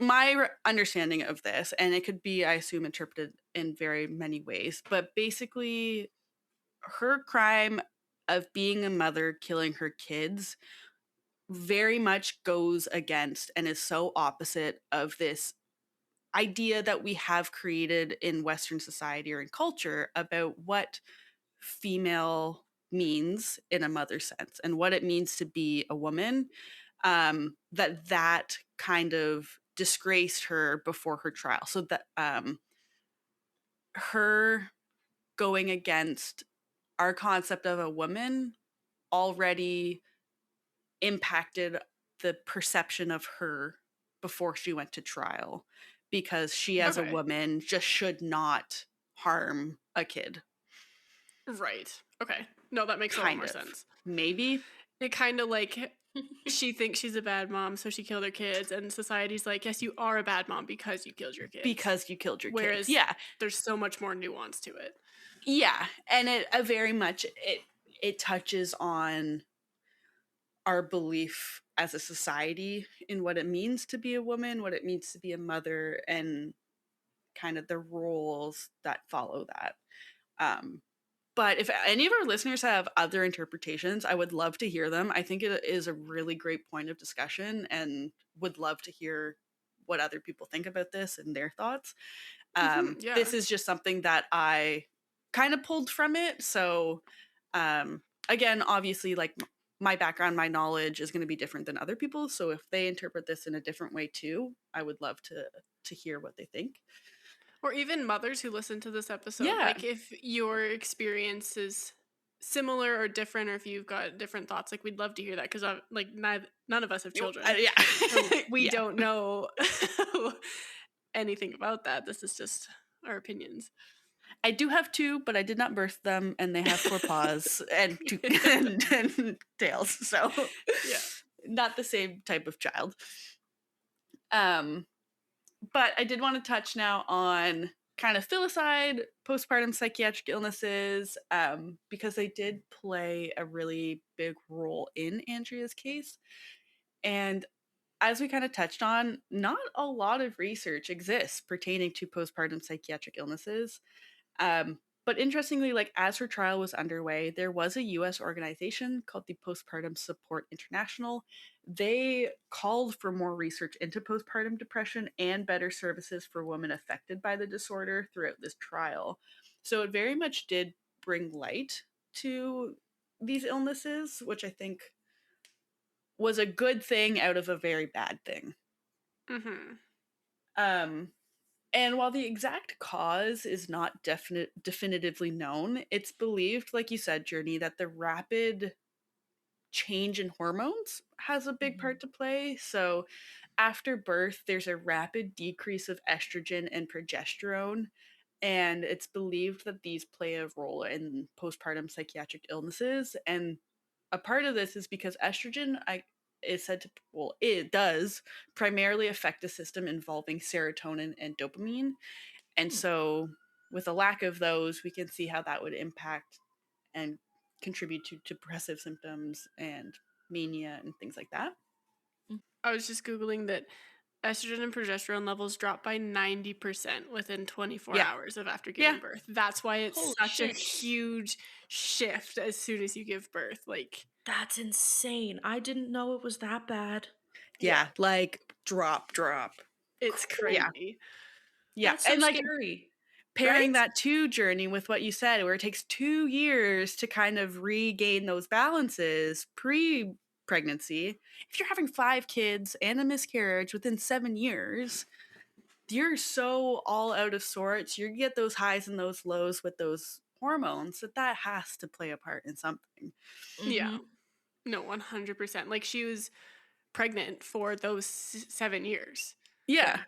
my understanding of this, and it could be, I assume, interpreted in very many ways, but basically her crime of being a mother killing her kids very much goes against and is so opposite of this idea that we have created in Western society or in culture about what female means in a mother sense and what it means to be a woman, that kind of disgraced her before her trial. So that her going against our concept of a woman already impacted the perception of her before she went to trial, because she as a woman just should not harm a kid. Right. Okay. No, that makes a lot more sense. Maybe. It kind of like she thinks she's a bad mom, so she killed her kids, and society's like, yes, you are a bad mom because you killed your kids. Because you killed your Whereas kids. Yeah. there's so much more nuance to it. Yeah. And it very much it touches on our belief as a society in what it means to be a woman, what it means to be a mother, and kind of the roles that follow that. But if any of our listeners have other interpretations, I would love to hear them. I think it is a really great point of discussion and would love to hear what other people think about this and their thoughts. This is just something that I kind of pulled from it. So again, obviously, like my background, my knowledge is going to be different than other people. So if they interpret this in a different way too, I would love to hear what they think. Or even mothers who listen to this episode. Yeah. Like if your experience is similar or different, or if you've got different thoughts, like we'd love to hear that because like none of us have children. Yeah. So we Yeah. don't know anything about that. This is just our opinions. I do have two, but I did not birth them, and they have 4 paws and 2 and tails. So Yeah. not the same type of child. But I did want to touch now on kind of filicide, postpartum psychiatric illnesses, because they did play a really big role in Andrea's case. And as we kind of touched on, not a lot of research exists pertaining to postpartum psychiatric illnesses. But interestingly, like as her trial was underway, there was a US organization called the Postpartum Support International. They called for more research into postpartum depression and better services for women affected by the disorder throughout this trial. So it very much did bring light to these illnesses, which I think was a good thing out of a very bad thing. Mm-hmm. And while the exact cause is not definitively known, it's believed, like you said, Journey, that the rapid change in hormones has a big part to play. So after birth, there's a rapid decrease of estrogen and progesterone. And it's believed that these play a role in postpartum psychiatric illnesses. And a part of this is because estrogen is said to, well, it does primarily affect a system involving serotonin and dopamine. And so with a lack of those, we can see how that would impact and contribute to depressive symptoms and mania and things like that. I was just Googling that estrogen and progesterone levels drop by 90% within 24 Yeah. hours of after giving Yeah. birth. That's why it's Holy such a shit. huge shift as soon as you give birth. Like, That's insane. I didn't know it was that bad. Yeah, like drop. it's Cool. crazy. Yeah. That's so And like scary. pairing Right? that to Journey with what you said, where it takes 2 years to kind of regain those balances pre-pregnancy. If you're having 5 kids and a miscarriage within 7 years, you're so all out of sorts. You get those highs and those lows with those hormones that has to play a part in something. Yeah. No, 100%. Like, she was pregnant for those 7 years. Yeah.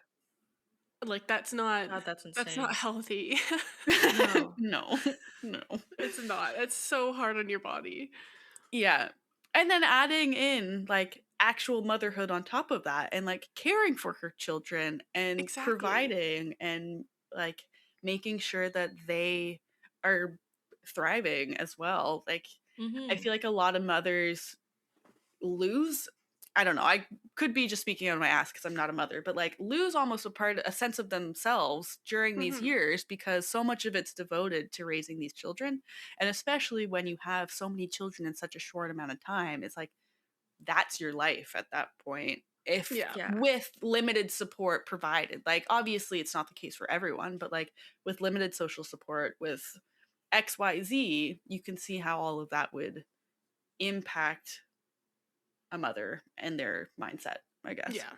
Like, that's not God, that's that's not insane. healthy. No. No. It's not. It's so hard on your body. Yeah. And then adding in like actual motherhood on top of that and like caring for her children and Exactly. providing and like making sure that they are thriving as well. Like I feel like a lot of mothers lose, I don't know, I could be just speaking out of my ass because I'm not a mother, but like lose almost a sense of themselves during these Mhm. years because so much of it's devoted to raising these children. And especially when you have so many children in such a short amount of time, it's like that's your life at that point. If Yeah. with limited support provided, like obviously it's not the case for everyone, but like with limited social support, with XYZ, you can see how all of that would impact a mother and their mindset, I guess. Yeah.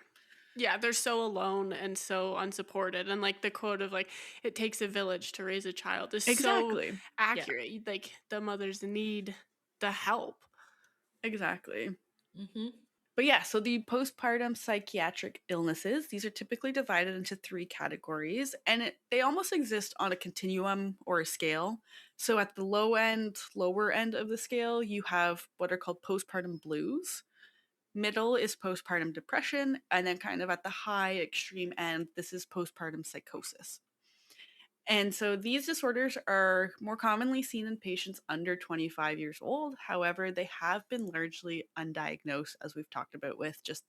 Yeah, they're so alone and so unsupported. And like the quote of like, it takes a village to raise a child is so Exactly. accurate. Like the mothers need the help. Exactly. Mm-hmm. But yeah, so the postpartum psychiatric illnesses, these are typically divided into 3 categories, and they almost exist on a continuum or a scale. So at the lower end of the scale, you have what are called postpartum blues. Middle is postpartum depression, and then kind of at the high extreme end, this is postpartum psychosis. And so these disorders are more commonly seen in patients under 25 years old. However, they have been largely undiagnosed, as we've talked about, with just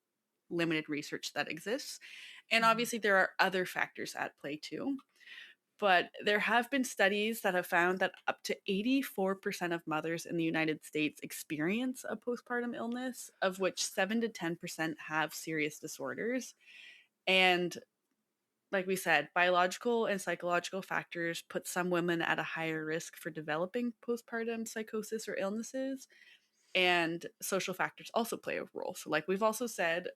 limited research that exists. And obviously, there are other factors at play too. But there have been studies that have found that up to 84% of mothers in the United States experience a postpartum illness, of which 7 to 10% have serious disorders. And like we said, biological and psychological factors put some women at a higher risk for developing postpartum psychosis or illnesses, and social factors also play a role. So, like we've also said,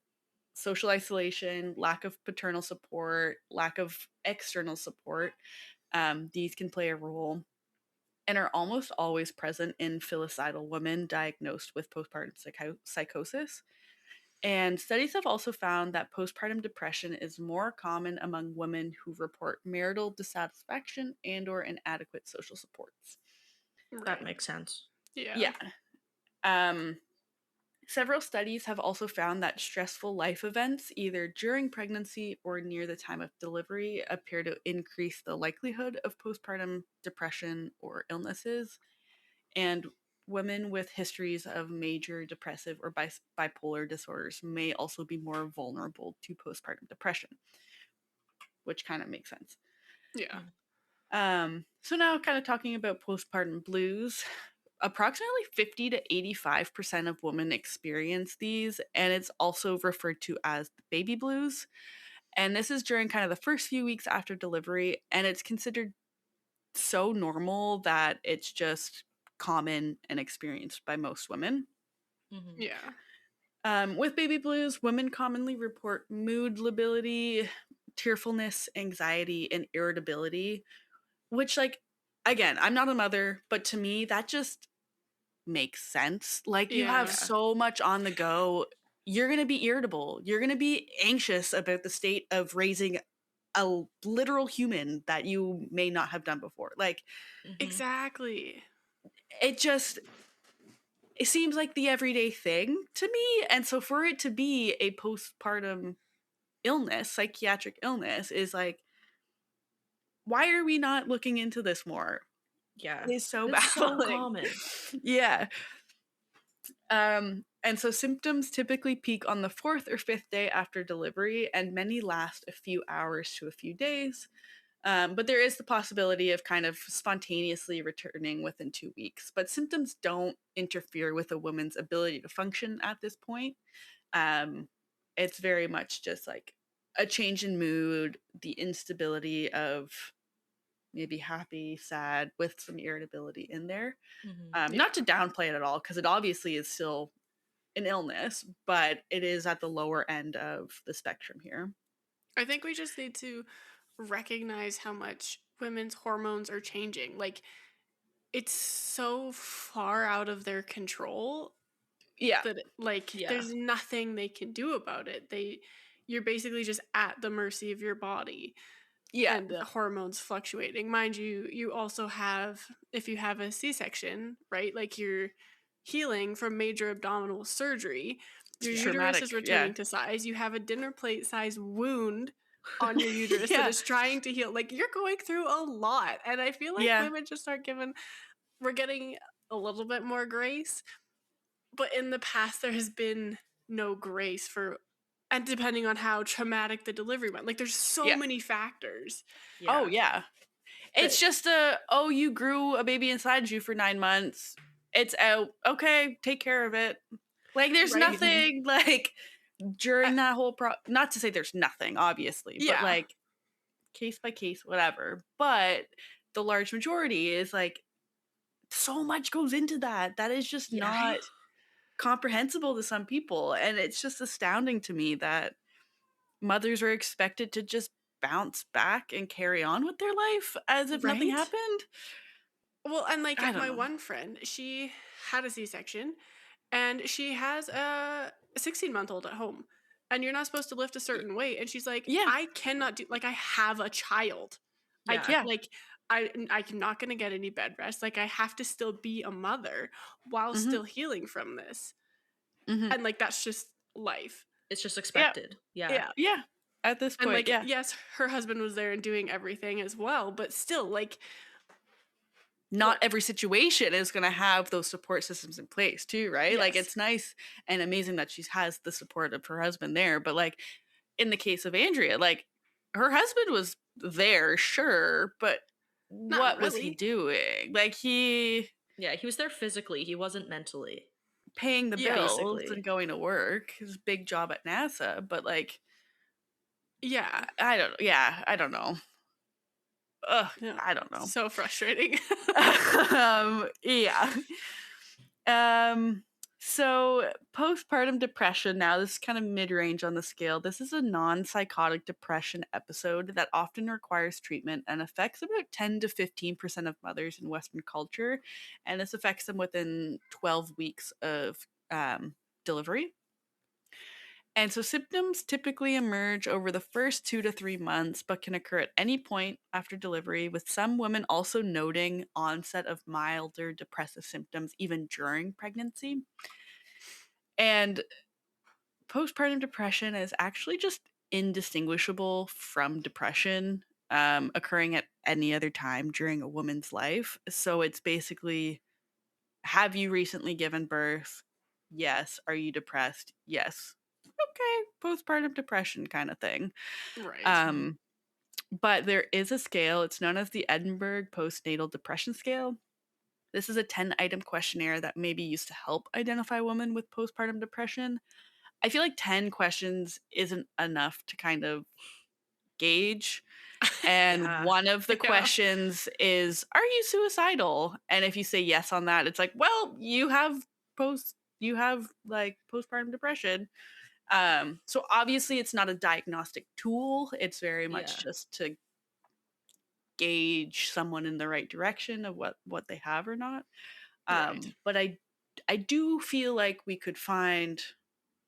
social isolation, lack of paternal support, lack of external support, these can play a role and are almost always present in filicidal women diagnosed with postpartum psychosis. And studies have also found that postpartum depression is more common among women who report marital dissatisfaction and or inadequate social supports. That Right. makes sense. Yeah. Yeah. Um, Several studies have also found that stressful life events, either during pregnancy or near the time of delivery, appear to increase the likelihood of postpartum depression or illnesses. And women with histories of major depressive or bipolar disorders may also be more vulnerable to postpartum depression, which kind of makes sense. Yeah. So now kind of talking about postpartum blues, approximately 50 to 85% of women experience these, and it's also referred to as the baby blues. And this is during kind of the first few weeks after delivery, and it's considered so normal that it's just common and experienced by most women. Mm-hmm. Yeah. With baby blues, women commonly report mood lability, tearfulness, anxiety, and irritability, which, like, again, I'm not a mother, but to me, that just makes sense. Like, you have Yeah. so much on the go. You're going to be irritable. You're going to be anxious about the state of raising a literal human that you may not have done before. Like, Mm-hmm. Exactly. it just, it seems like the everyday thing to me. And so for it to be a postpartum illness, psychiatric illness, is like, why are we not looking into this more? Yeah. It is so It's so baffling. common. Yeah. And so symptoms typically peak on the fourth or fifth day after delivery, and many last a few hours to a few days. But there is the possibility of kind of spontaneously returning within 2 weeks. But symptoms don't interfere with a woman's ability to function at this point. It's very much just like a change in mood, the instability of maybe happy, sad, with some irritability in there. Mm-hmm. Not to downplay it at all, because it obviously is still an illness, but it is at the lower end of the spectrum here. I think we just need to recognize how much women's hormones are changing. Like, it's so far out of their control Yeah. that like Yeah. there's nothing they can do about it. You're basically just at the mercy of your body Yeah. and the hormones fluctuating. Mind you, you also have, if you have a C-section, right? Like, you're healing from major abdominal surgery. Your uterus Traumatic. is Yeah. returning to size. You have a dinner plate size wound on your uterus that Yeah. is trying to heal. Like, you're going through a lot. And I feel like Yeah. women just aren't given, we're getting a little bit more grace. But in the past, there has been no grace for, and depending on how traumatic the delivery went, like, there's so Yeah. many factors. Oh, yeah. It's just you grew a baby inside you for 9 months. It's out. Okay, take care of it. Like, there's Right. nothing, like, during that whole not to say there's nothing, obviously, but, Yeah. like, case by case, whatever. But the large majority is, like, so much goes into that. That is just Yeah. not comprehensible to some people, and it's just astounding to me that mothers are expected to just bounce back and carry on with their life as if nothing Right? happened. Well, and like I don't my know. one friend, she had a C-section and she has a 16-month-old at home. And you're not supposed to lift a certain weight. And she's like, Yeah. I cannot do, like, I have a child. I Yeah. can't, like, I'm not going to get any bed rest. Like, I have to still be a mother while Mhm. still healing from this. Mhm. And like, that's just life. It's just expected. Yeah. Yeah. Yeah. At this And point, like, yeah. yes, her husband was there and doing everything as well, but still, like, Not every situation is going to have those support systems in place too, right? Like, yes. it's nice and amazing that she has the support of her husband there, but, like, in the case of Andrea, like, her husband was there, sure, but Not what was he really. doing? Like, he Yeah, he was there physically. He wasn't mentally. paying the Yeah. bills Basically. and going to work, his big job at NASA, but, like, Yeah. I don't. Yeah, I don't know. Ugh, Yeah. I don't know. So frustrating. Yeah. Um, so postpartum depression, now this is kind of mid-range on the scale. This is a non-psychotic depression episode that often requires treatment and affects about 10 to 15% of mothers in Western culture. And this affects them within 12 weeks of delivery. And so symptoms typically emerge over the first 2 to 3 months, but can occur at any point after delivery, with some women also noting onset of milder depressive symptoms even during pregnancy. And postpartum depression is actually just indistinguishable from depression, occurring at any other time during a woman's life. So it's basically, have you recently given birth? Yes. Are you depressed? Yes. Okay, postpartum depression kind of thing. Right. Um, but there is a scale. It's known as the Edinburgh Postnatal Depression Scale. This is a 10-item questionnaire that may be used to help identify women with postpartum depression. I feel like 10 questions isn't enough to kind of gauge. And Yeah. one of the Yeah. questions is, are you suicidal? And if you say yes on that, it's like, well, you have like postpartum depression. So obviously it's not a diagnostic tool. It's very much Yeah. just to gauge someone in the right direction of what they have or not. Right. But I do feel like we could find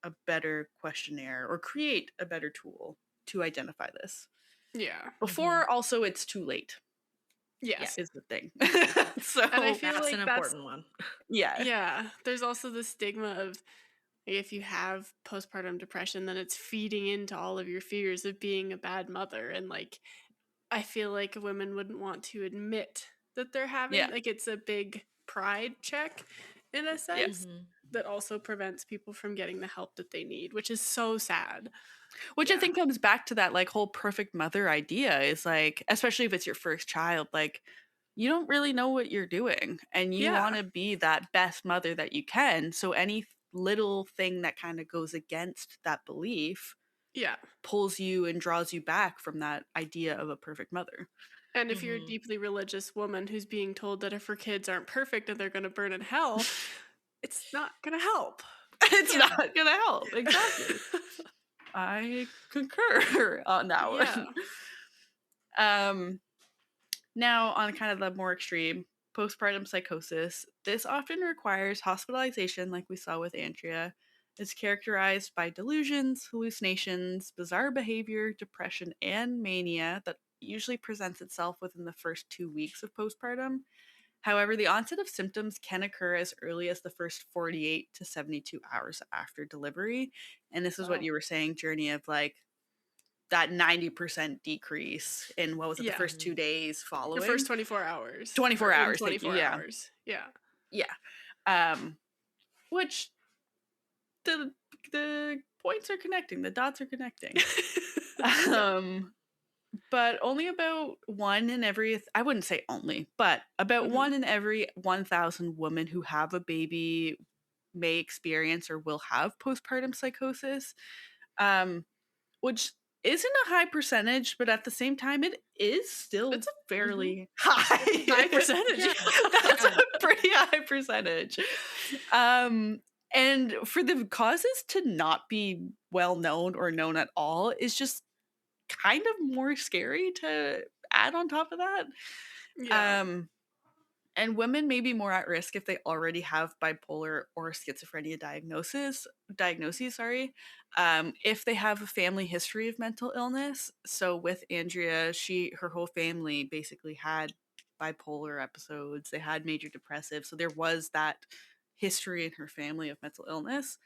a better questionnaire or create a better tool to identify this Yeah. before also it's too late. Yeah, Yes. is the thing. And I So feel That's an like that's important one. yeah. yeah, there's also the stigma of if you have postpartum depression, then it's feeding into all of your fears of being a bad mother. And like, I feel like women wouldn't want to admit that they're having, Yeah. like, it's a big pride check in a Yeah. sense that also prevents people from getting the help that they need, which is so sad. Which I Yeah. think comes back to that like whole perfect mother idea is like, especially if it's your first child, like you don't really know what you're doing and you want Yeah. to be that best mother that you can. So any little thing that kind of goes against that belief Yeah. pulls you and draws you back from that idea of a perfect mother. And if you're a deeply religious woman who's being told that if her kids aren't perfect and they're going to burn in hell, it's not going to help. It's Yeah. not going to help. Exactly. I concur on that Yeah. one. Now, on kind of the more extreme, postpartum psychosis, this often requires hospitalization, like we saw with Andrea. It's characterized by delusions, hallucinations, bizarre behavior, depression, and mania that usually presents itself within the first 2 weeks of postpartum. However, the onset of symptoms can occur as early as the first 48 to 72 hours after delivery. And this is what Wow. you were saying, Journey, of like that 90% decrease in what was it, the Yeah. first 2 days The following? first 24 hours. 24 Or in hours, thank you. 24 Yeah. hours. Yeah. Yeah. Which the points are connecting, the dots are connecting. But only about one in every, I wouldn't say only, but about one in every 1,000 women who have a baby may experience or will have postpartum psychosis, which isn't a high percentage, but at the same time, it is still It's a fairly high percentage. Yeah. That's a pretty high percentage. And for the causes to not be well known or known at all is just kind of more scary to add on top of that. Yeah. And women may be more at risk if they already have bipolar or schizophrenia diagnoses, sorry. If they have a family history of mental illness. So with Andrea, her whole family basically had bipolar episodes. They had major depressive. So there was that history in her family of mental illness.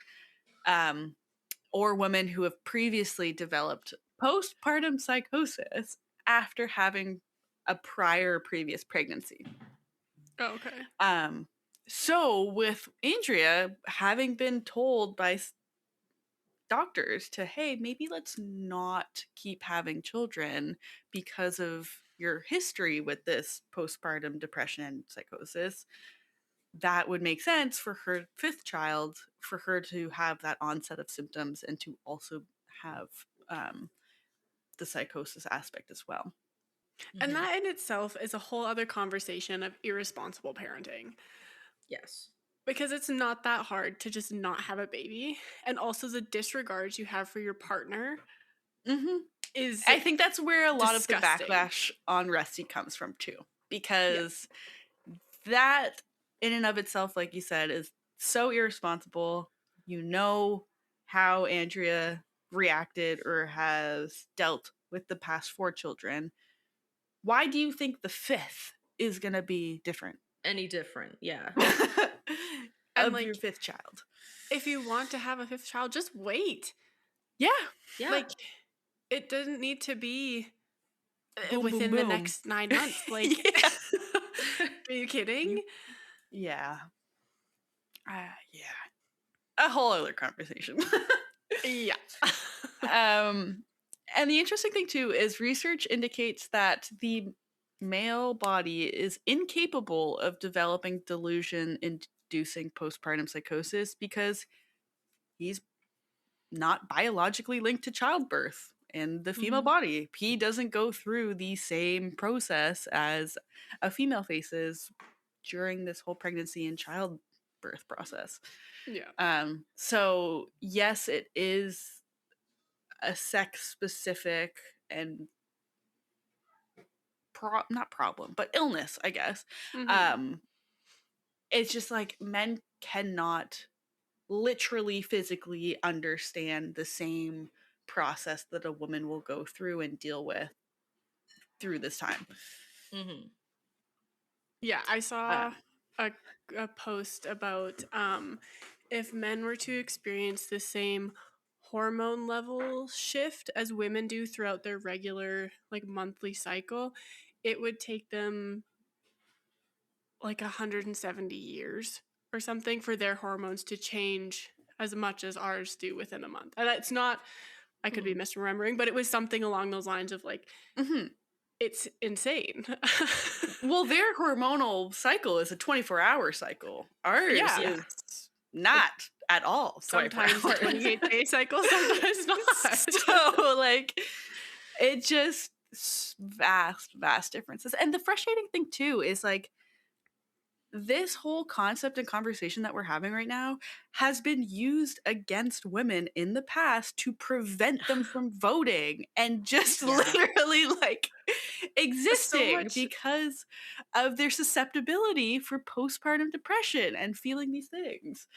Or women who have previously developed postpartum psychosis after having a previous pregnancy. Oh, okay. So with Andrea having been told by doctors to, hey, maybe let's not keep having children because of your history with this postpartum depression and psychosis, that would make sense for her fifth child, for her to have that onset of symptoms and to also have the psychosis aspect as well. And that in itself is a whole other conversation of irresponsible parenting. Yes. Because it's not that hard to just not have a baby. And also the disregards you have for your partner is I think that's where a lot disgusting. of the backlash on Rusty comes from too, because that in and of itself, like you said, is so irresponsible. You know how Andrea reacted or has dealt with the past 4 children. Why do you think the 5th is going to be different? Any different, yeah. And of like, your 5th child. if you want to have a 5th child, just wait. Yeah. Like, it doesn't need to be Boom, within boom, the boom. next 9 months. Like, are you kidding? Yeah. A whole other conversation. Yeah. And the interesting thing too is research indicates that the male body is incapable of developing delusion-inducing postpartum psychosis because he's not biologically linked to childbirth in the female body. He doesn't go through the same process as a female faces during this whole pregnancy and childbirth process. Yeah. So yes, it is a sex specific and not problem, but illness, I guess. It's just like men cannot literally physically understand the same process that a woman will go through and deal with through this time. Yeah, I saw a post about if men were to experience the same hormone level shift as women do throughout their regular like monthly cycle, it would take them like 170 years or something for their hormones to change as much as ours do within a month. And it's not, I could be misremembering, but it was something along those lines of like, it's insane. Well, their hormonal cycle is a 24-hour cycle. Ours is not at all. Sometimes a 28-day cycle, sometimes not. So, like, it just vast differences. And the frustrating thing, too, is, like, this whole concept and conversation that we're having right now has been used against women in the past to prevent them from voting and just literally like existing because of their susceptibility for postpartum depression and feeling these things.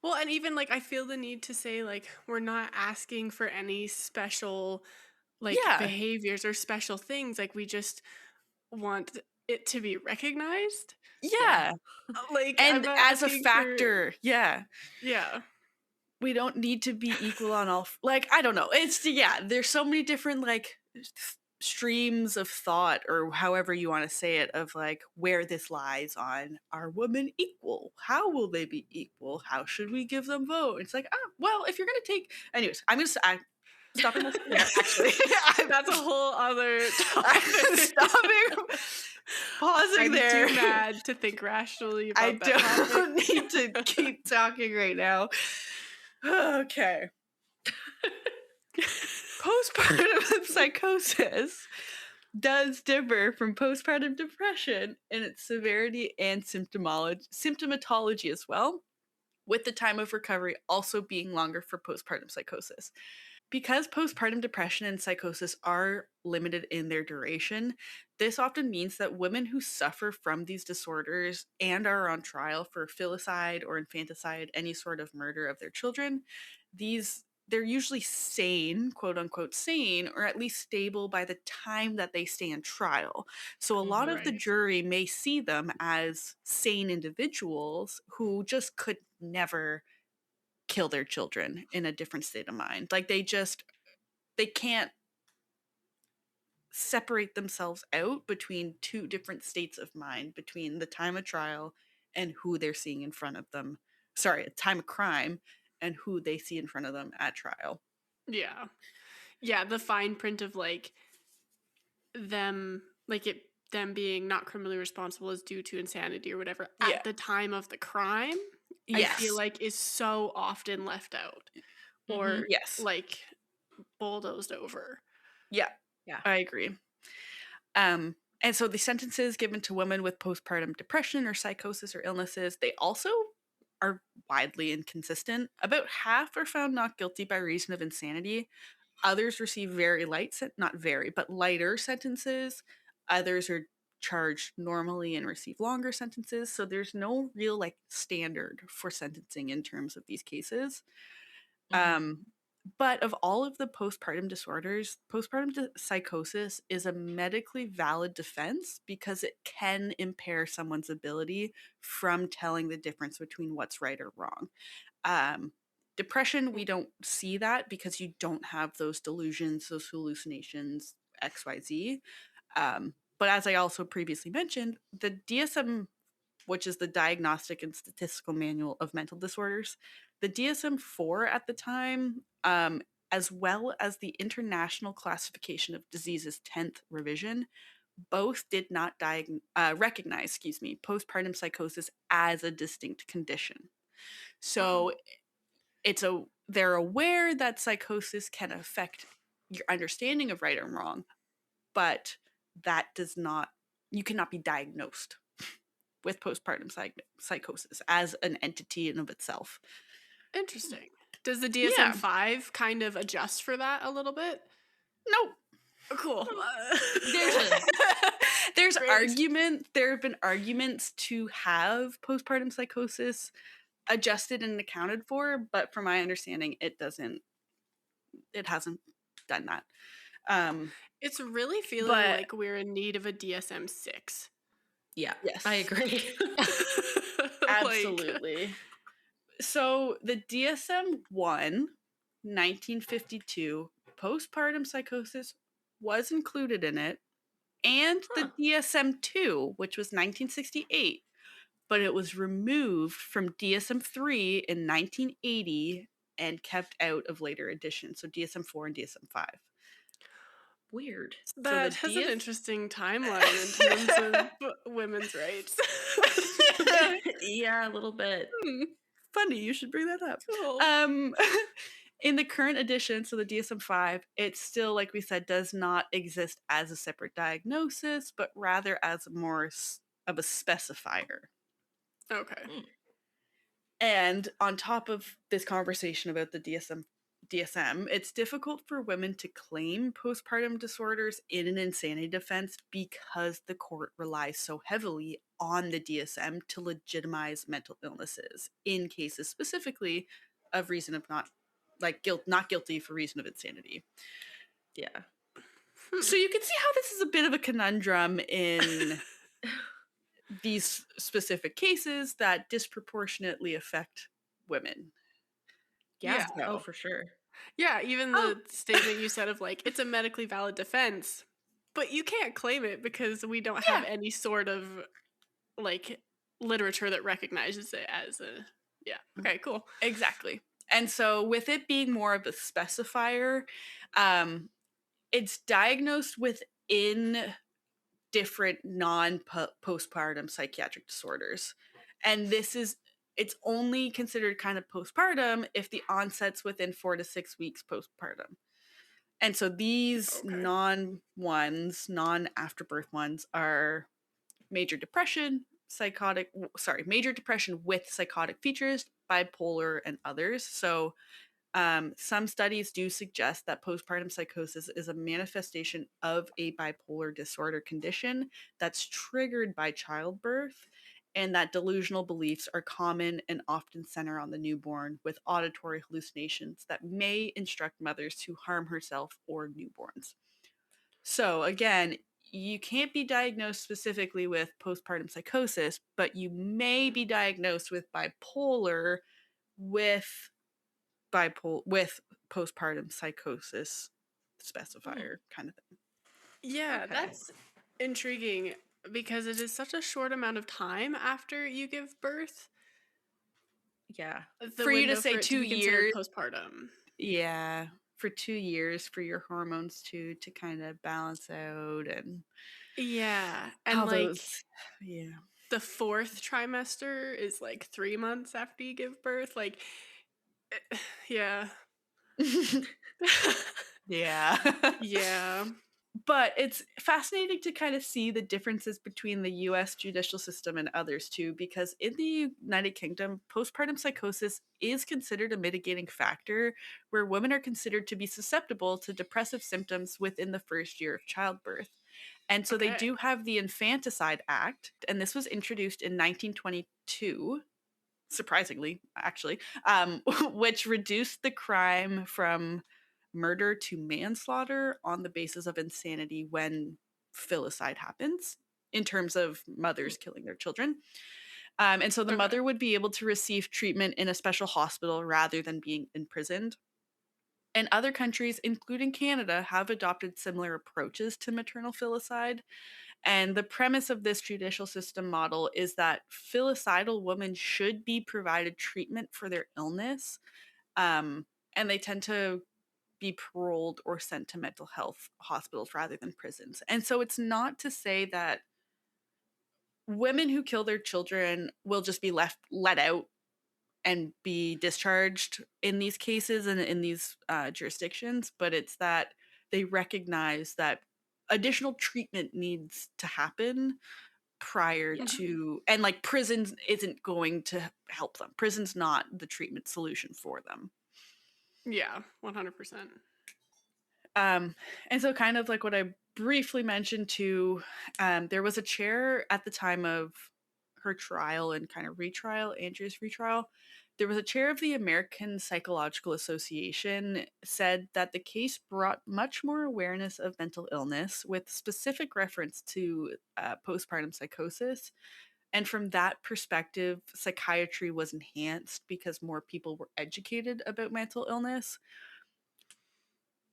Well, and even like I feel the need to say like we're not asking for any special like behaviors or special things. Like we just want it to be recognized. Yeah. Like, and as a factor, yeah. We don't need to be equal on all, like, I don't know. It's, there's so many different, like, streams of thought, or however you want to say it, of, like, where this lies on, are women equal? How will they be equal? How should we give them vote? It's like, well, if you're going to take, anyways, I'm stopping this there, actually. That's a whole other topic. Pausing there. I'm too mad to think rationally about I that don't need to keep talking right now. Okay. Postpartum psychosis does differ from postpartum depression in its severity and symptomatology as well, with the time of recovery also being longer for postpartum psychosis. Because postpartum depression and psychosis are limited in their duration, this often means that women who suffer from these disorders and are on trial for filicide or infanticide, any sort of murder of their children, they're usually sane, quote unquote sane, or at least stable by the time that they stand trial. So a lot of the jury may see them as sane individuals who just could never kill their children in a different state of mind. Like they can't separate themselves out between two different states of mind, between the time of trial and who they're seeing in front of them. Sorry, time of crime and who they see in front of them at trial. Yeah. Yeah, the fine print of like them being not criminally responsible is due to insanity or whatever at the time of the crime. I feel like is so often left out or like bulldozed over. Yeah, Yeah. I agree. And so the sentences given to women with postpartum depression or psychosis or illnesses, they also are widely inconsistent. About half are found not guilty by reason of insanity. Others receive very light, not very, but lighter sentences. Others are charged normally and receive longer sentences. So there's no real like standard for sentencing in terms of these cases. Um, but of all of the postpartum disorders, psychosis is a medically valid defense because it can impair someone's ability from telling the difference between what's right or wrong. Depression, we don't see that because you don't have those delusions, those hallucinations, XYZ. But as I also previously mentioned, the DSM, which is the Diagnostic and Statistical Manual of Mental Disorders, the DSM 4 at the time, as well as the International Classification of Diseases 10th revision, both did not recognize, postpartum psychosis as a distinct condition. So they're aware that psychosis can affect your understanding of right and wrong, but that does not, you cannot be diagnosed with postpartum psychosis as an entity in of itself. Interesting. Does the Yeah. DSM-5 kind of adjust for that a little bit? Nope. Cool. There's Great. there have been arguments to have postpartum psychosis adjusted and accounted for, but from my understanding, it hasn't done that. It's really feeling But like we're in need of a DSM-6. Yeah. yes, I agree. absolutely. So the DSM-1, 1952, postpartum psychosis was included in it, and the DSM-2, which was 1968, but it was removed from DSM-3 in 1980 and kept out of later editions, so DSM-4 and DSM-5. Weird. That has an interesting timeline in terms of women's rights. Yeah, a little bit. Funny, you should bring that up. Cool. In the current edition, so the DSM-5, it still, like we said, does not exist as a separate diagnosis, but rather as more of a specifier. Okay. And on top of this conversation about the DSM, it's difficult for women to claim postpartum disorders in an insanity defense because the court relies so heavily on the DSM to legitimize mental illnesses in cases specifically of reason of not guilty for reason of insanity. Yeah. So you can see how this is a bit of a conundrum in these specific cases that disproportionately affect women. Yeah. So. Oh, for sure. Yeah, even the statement you said of like, it's a medically valid defense, but you can't claim it because we don't have any sort of like literature that recognizes it as a, okay, cool. Exactly. And so with it being more of a specifier, it's diagnosed within different non-postpartum psychiatric disorders. And it's only considered kind of postpartum if the onset's within 4 to 6 weeks postpartum. And so these non-afterbirth ones are major depression with psychotic features, bipolar, and others. So some studies do suggest that postpartum psychosis is a manifestation of a bipolar disorder condition that's triggered by childbirth, and that delusional beliefs are common and often center on the newborn, with auditory hallucinations that may instruct mothers to harm herself or newborns. So again, you can't be diagnosed specifically with postpartum psychosis, but you may be diagnosed with bipolar with postpartum psychosis specifier kind of thing. Yeah, Okay. that's intriguing because it is such a short amount of time after you give birth. Yeah. For you to say 2 years postpartum. Yeah, for 2 years for your hormones to kind of balance out and and like the 4th trimester is like 3 months after you give birth, like yeah. Yeah. Yeah. But it's fascinating to kind of see the differences between the US judicial system and others too, because in the United Kingdom, postpartum psychosis is considered a mitigating factor where women are considered to be susceptible to depressive symptoms within the first year of childbirth. And so they Okay. do have the Infanticide Act, and this was introduced in 1922, surprisingly, actually, which reduced the crime from murder to manslaughter on the basis of insanity when filicide happens, in terms of mothers killing their children. And so the Okay. mother would be able to receive treatment in a special hospital rather than being imprisoned. And other countries, including Canada, have adopted similar approaches to maternal filicide. And the premise of this judicial system model is that filicidal women should be provided treatment for their illness, and they tend to be paroled or sent to mental health hospitals rather than prisons. And so it's not to say that women who kill their children will just be let out and be discharged in these cases and in these jurisdictions, but it's that they recognize that additional treatment needs to happen prior Yeah. to, and like prisons isn't going to help them. Prison's not the treatment solution for them. Yeah, 100%. Um, and so kind of like what I briefly mentioned too, there was a chair at the time of her trial and kind of retrial, Andrea's retrial. There was a chair of the American Psychological Association said that the case brought much more awareness of mental illness with specific reference to postpartum psychosis. And from that perspective, psychiatry was enhanced because more people were educated about mental illness.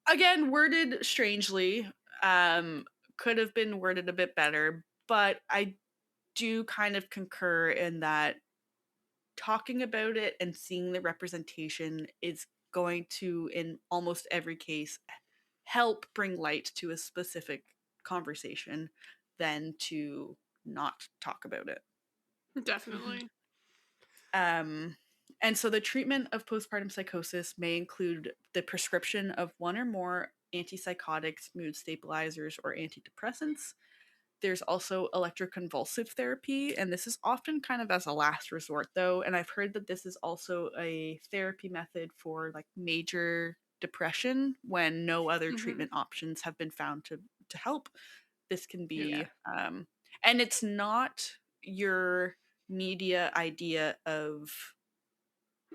Again, worded strangely, could have been worded a bit better, but I do kind of concur in that talking about it and seeing the representation is going to, in almost every case, help bring light to a specific conversation than to not talk about it. Mhm. Definitely. Um, and so the treatment of postpartum psychosis may include the prescription of one or more antipsychotics, mood stabilizers, or antidepressants. There's also electroconvulsive therapy, and this is often kind of as a last resort, though. And I've heard that this is also a therapy method for like major depression when no other Hmm. treatment options have been found to help. This can Yeah. be, and it's not your media idea of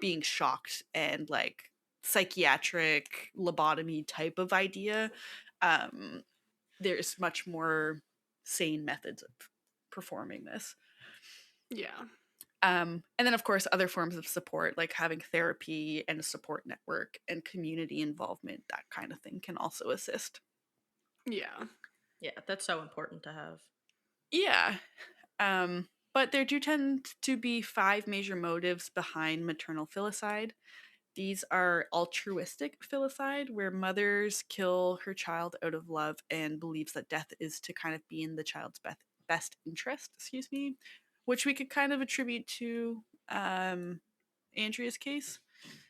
being shocked and like psychiatric lobotomy type of idea. Um, there's much more sane methods of performing this. Yeah. And then, of course, other forms of support, like having therapy and a support network and community involvement, that kind of thing can also assist. Yeah. Yeah, that's so important to have. Yeah. But there do tend to be 5 major motives behind maternal filicide. These are altruistic filicide, where mothers kill her child out of love and believes that death is to kind of be in the child's best interest, excuse me, which we could kind of attribute to Andrea's case.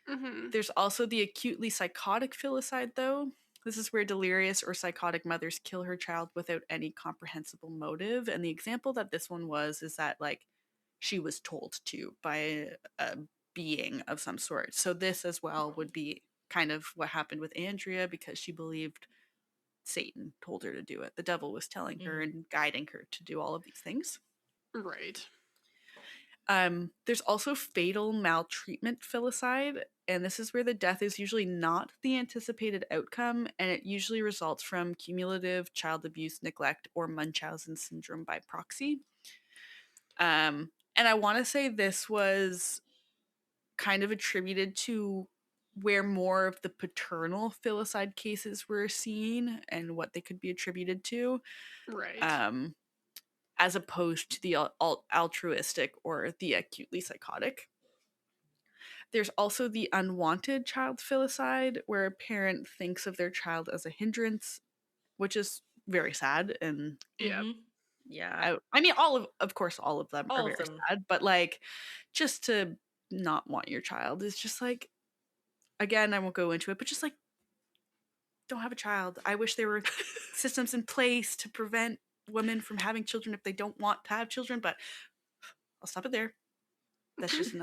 Hmm. There's also the acutely psychotic filicide, though. This is where delirious or psychotic mothers kill her child without any comprehensible motive. And the example that this one was is that, like, she was told to by a being of some sort. So, this as well would be kind of what happened with Andrea because she believed Satan told her to do it. The devil was telling her Mhm. and guiding her to do all of these things. Right. There's also fatal maltreatment filicide, and this is where the death is usually not the anticipated outcome, and it usually results from cumulative child abuse, neglect, or Munchausen syndrome by proxy. And I want to say this was kind of attributed to where more of the paternal filicide cases were seen and what they could be attributed to. Right. Um, as opposed to the altruistic or the acutely psychotic. There's also the unwanted child filicide, where a parent thinks of their child as a hindrance, which is very sad. And Yep. Yeah, I mean, of course, all of them are all of very them. sad, but like, just to not want your child is just like, again, I won't go into it, but just like, don't have a child. I wish there were systems in place to prevent women from having children if they don't want to have children, but I'll stop it there. That's just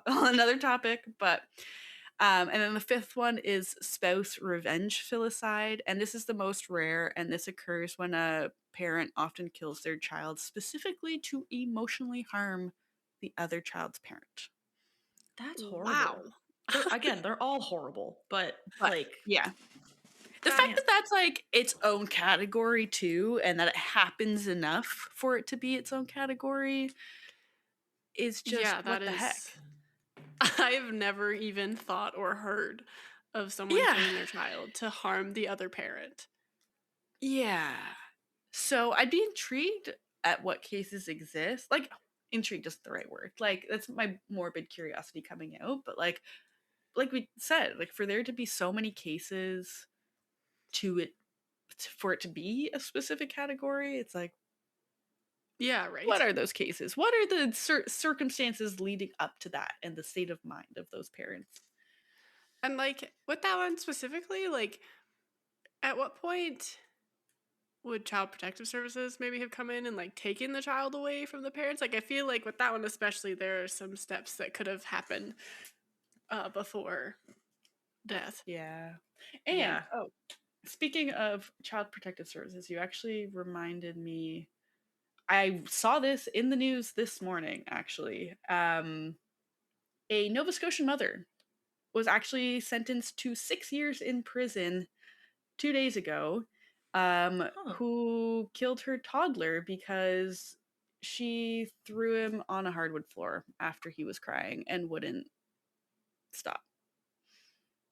another topic. But and then the fifth one is spouse revenge filicide, and this is the most rare, and this occurs when a parent often kills their child specifically to emotionally harm the other child's parent. That's horrible. Wow. They're all horrible, but But like, yeah, the God, fact that that's like its own category too, and that it happens enough for it to be its own category is just Yeah, what that the heck. is. I've never even thought or heard of someone Yeah. killing their child to harm the other parent. Yeah. So I'd be intrigued at what cases exist. Like, intrigued isn't the right word. Like, that's my morbid curiosity coming out. But like we said, like for there to be so many cases for it to be a specific category, it's like, Yeah, right. what are those cases? What are the circumstances leading up to that and the state of mind of those parents? And like with that one specifically, like at what point would Child Protective Services maybe have come in and like taken the child away from the parents? Like I feel like with that one especially, there are some steps that could have happened before death. Yeah. And yeah. speaking of Child Protective Services, you actually reminded me. I saw this in the news this morning, actually. A Nova Scotian mother was actually sentenced to 6 years in prison 2 days ago, who killed her toddler because she threw him on a hardwood floor after he was crying and wouldn't stop.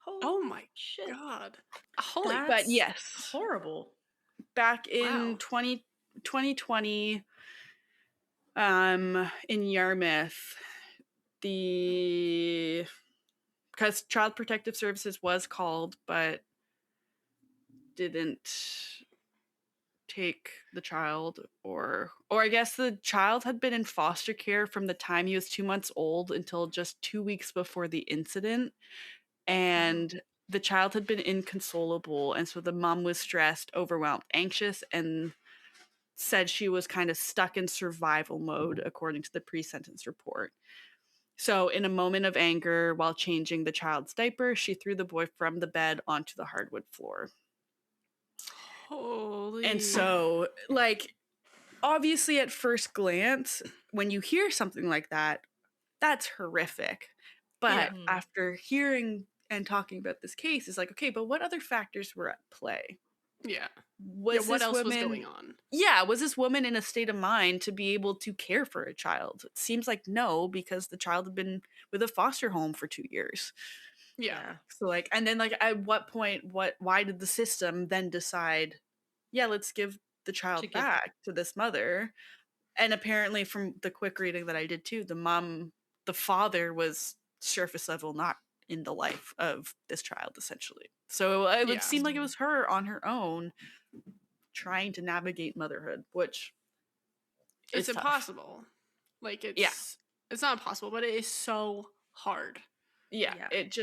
Oh my shit. god. Holy That's But yes, horrible. back in Wow. 2020, in Yarmouth, because Child Protective Services was called but didn't take the child, or I guess the child had been in foster care from the time he was 2 months old until just 2 weeks before the incident, and the child had been inconsolable, and so the mom was stressed, overwhelmed, anxious, and said she was kind of stuck in survival mode, according to the pre-sentence report. So, in a moment of anger, while changing the child's diaper, she threw the boy from the bed onto the hardwood floor. Holy. And so, like, obviously, at first glance, when you hear something like that, that's horrific. But Yeah. after hearing and talking about this case, it's like, okay, but what other factors were at play? Yeah. Was what this else was woman, going on? Yeah, was this woman in a state of mind to be able to care for a child? It seems like no, because the child had been with a foster home for 2 years. Yeah. So like, and then like, at what point, why did the system then decide, yeah, let's give the child back to this mother? And apparently, from the quick reading that I did too, the father was surface level, not in the life of this child, essentially. So it would seem like it was her on her own trying to navigate motherhood, which It's is tough. impossible. Like it's not impossible, but it is so hard. Yeah. It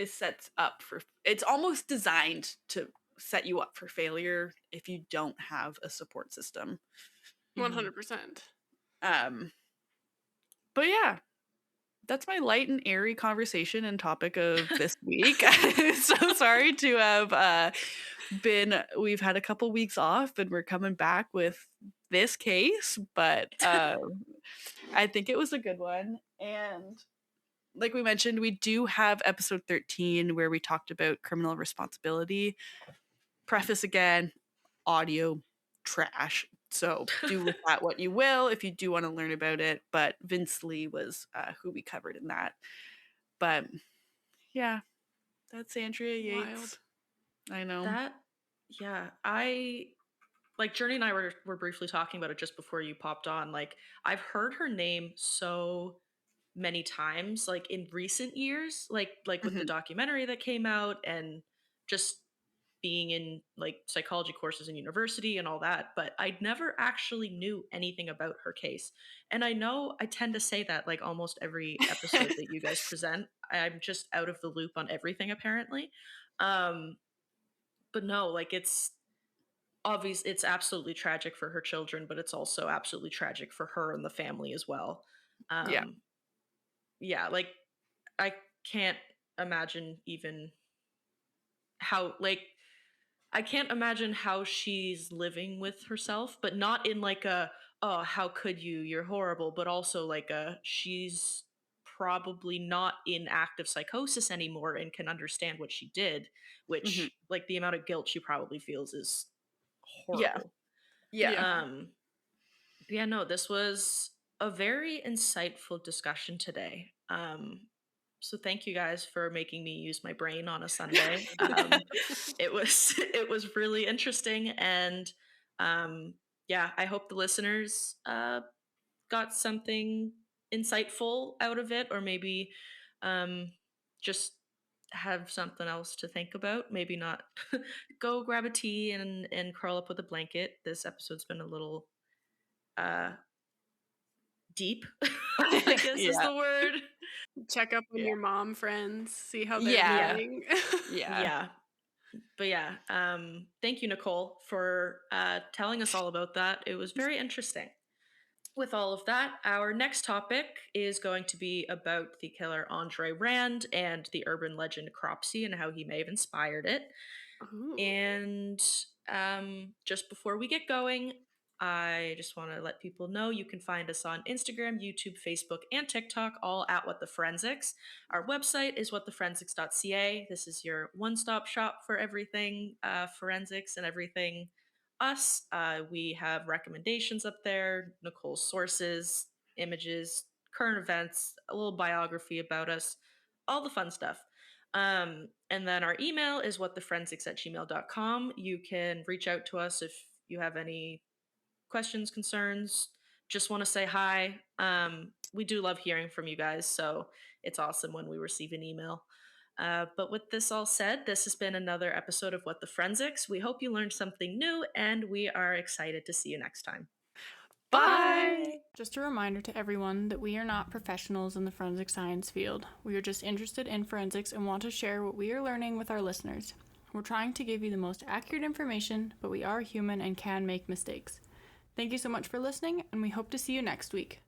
sets up for, it's almost designed to set you up for failure if you don't have a support system. 100%. But yeah, that's my light and airy conversation and topic of this week. So sorry to have we've had a couple weeks off and we're coming back with this case, but I think it was a good one. And like we mentioned, we do have episode 13 where we talked about criminal responsibility. Preface again, audio trash. So do with that what you will if you do want to learn about it. But Vince Lee was who we covered in that. But yeah, that's Andrea Yates. Wild. I know. I like Journey and I were briefly talking about it just before you popped on. Like I've heard her name so many times, like in recent years, like with the documentary that came out and just being in like psychology courses in university and all that, but I never actually knew anything about her case. And I know I tend to say that like almost every episode that you guys present. I'm just out of the loop on everything apparently. but no, like it's obvious, it's absolutely tragic for her children, but it's also absolutely tragic for her and the family as well. Yeah. Um, yeah, like I can't imagine even how, like, I can't imagine how she's living with herself, but not in like a, oh, how could you? You're horrible, but also like a, she's probably not in active psychosis anymore and can understand what she did, Mhm. which like the amount of guilt she probably feels is Yeah. horrible. Yeah. Yeah. But yeah, no, this was a very insightful discussion today. So thank you guys for making me use my brain on a Sunday. It was it was really interesting, and yeah, I hope the listeners got something insightful out of it, or maybe um, just have something else to think about. Maybe not go grab a tea and curl up with a blanket. This episode's been a little uh, deep, I guess is Yeah. the word. Check up on Yeah. your mom friends, see how they're Yeah. doing. Yeah. Yeah. But yeah, thank you, Nicole, for telling us all about that. It was very interesting. With all of that, our next topic is going to be about the killer Andre Rand and the urban legend Cropsey and how he may have inspired it. Ooh. And just before we get going, I just want to let people know you can find us on Instagram, YouTube, Facebook, and TikTok, all at What the Forensics. Our website is whattheforensics.ca. This is your one stop shop for everything forensics and everything us. We have recommendations up there, Nicole's sources, images, current events, a little biography about us, all the fun stuff. And then our email is whattheforensics@gmail.com. You can reach out to us if you have any questions, concerns, just want to say hi. We do love hearing from you guys, so it's awesome when we receive an email. But with this all said, this has been another episode of What the Forensics. We hope you learned something new, and we are excited to see you next time. Bye. Just a reminder to everyone that we are not professionals in the forensic science field. We are just interested in forensics and want to share what we are learning with our listeners. We're trying to give you the most accurate information, but we are human and can make mistakes. Thank you so much for listening, and we hope to see you next week.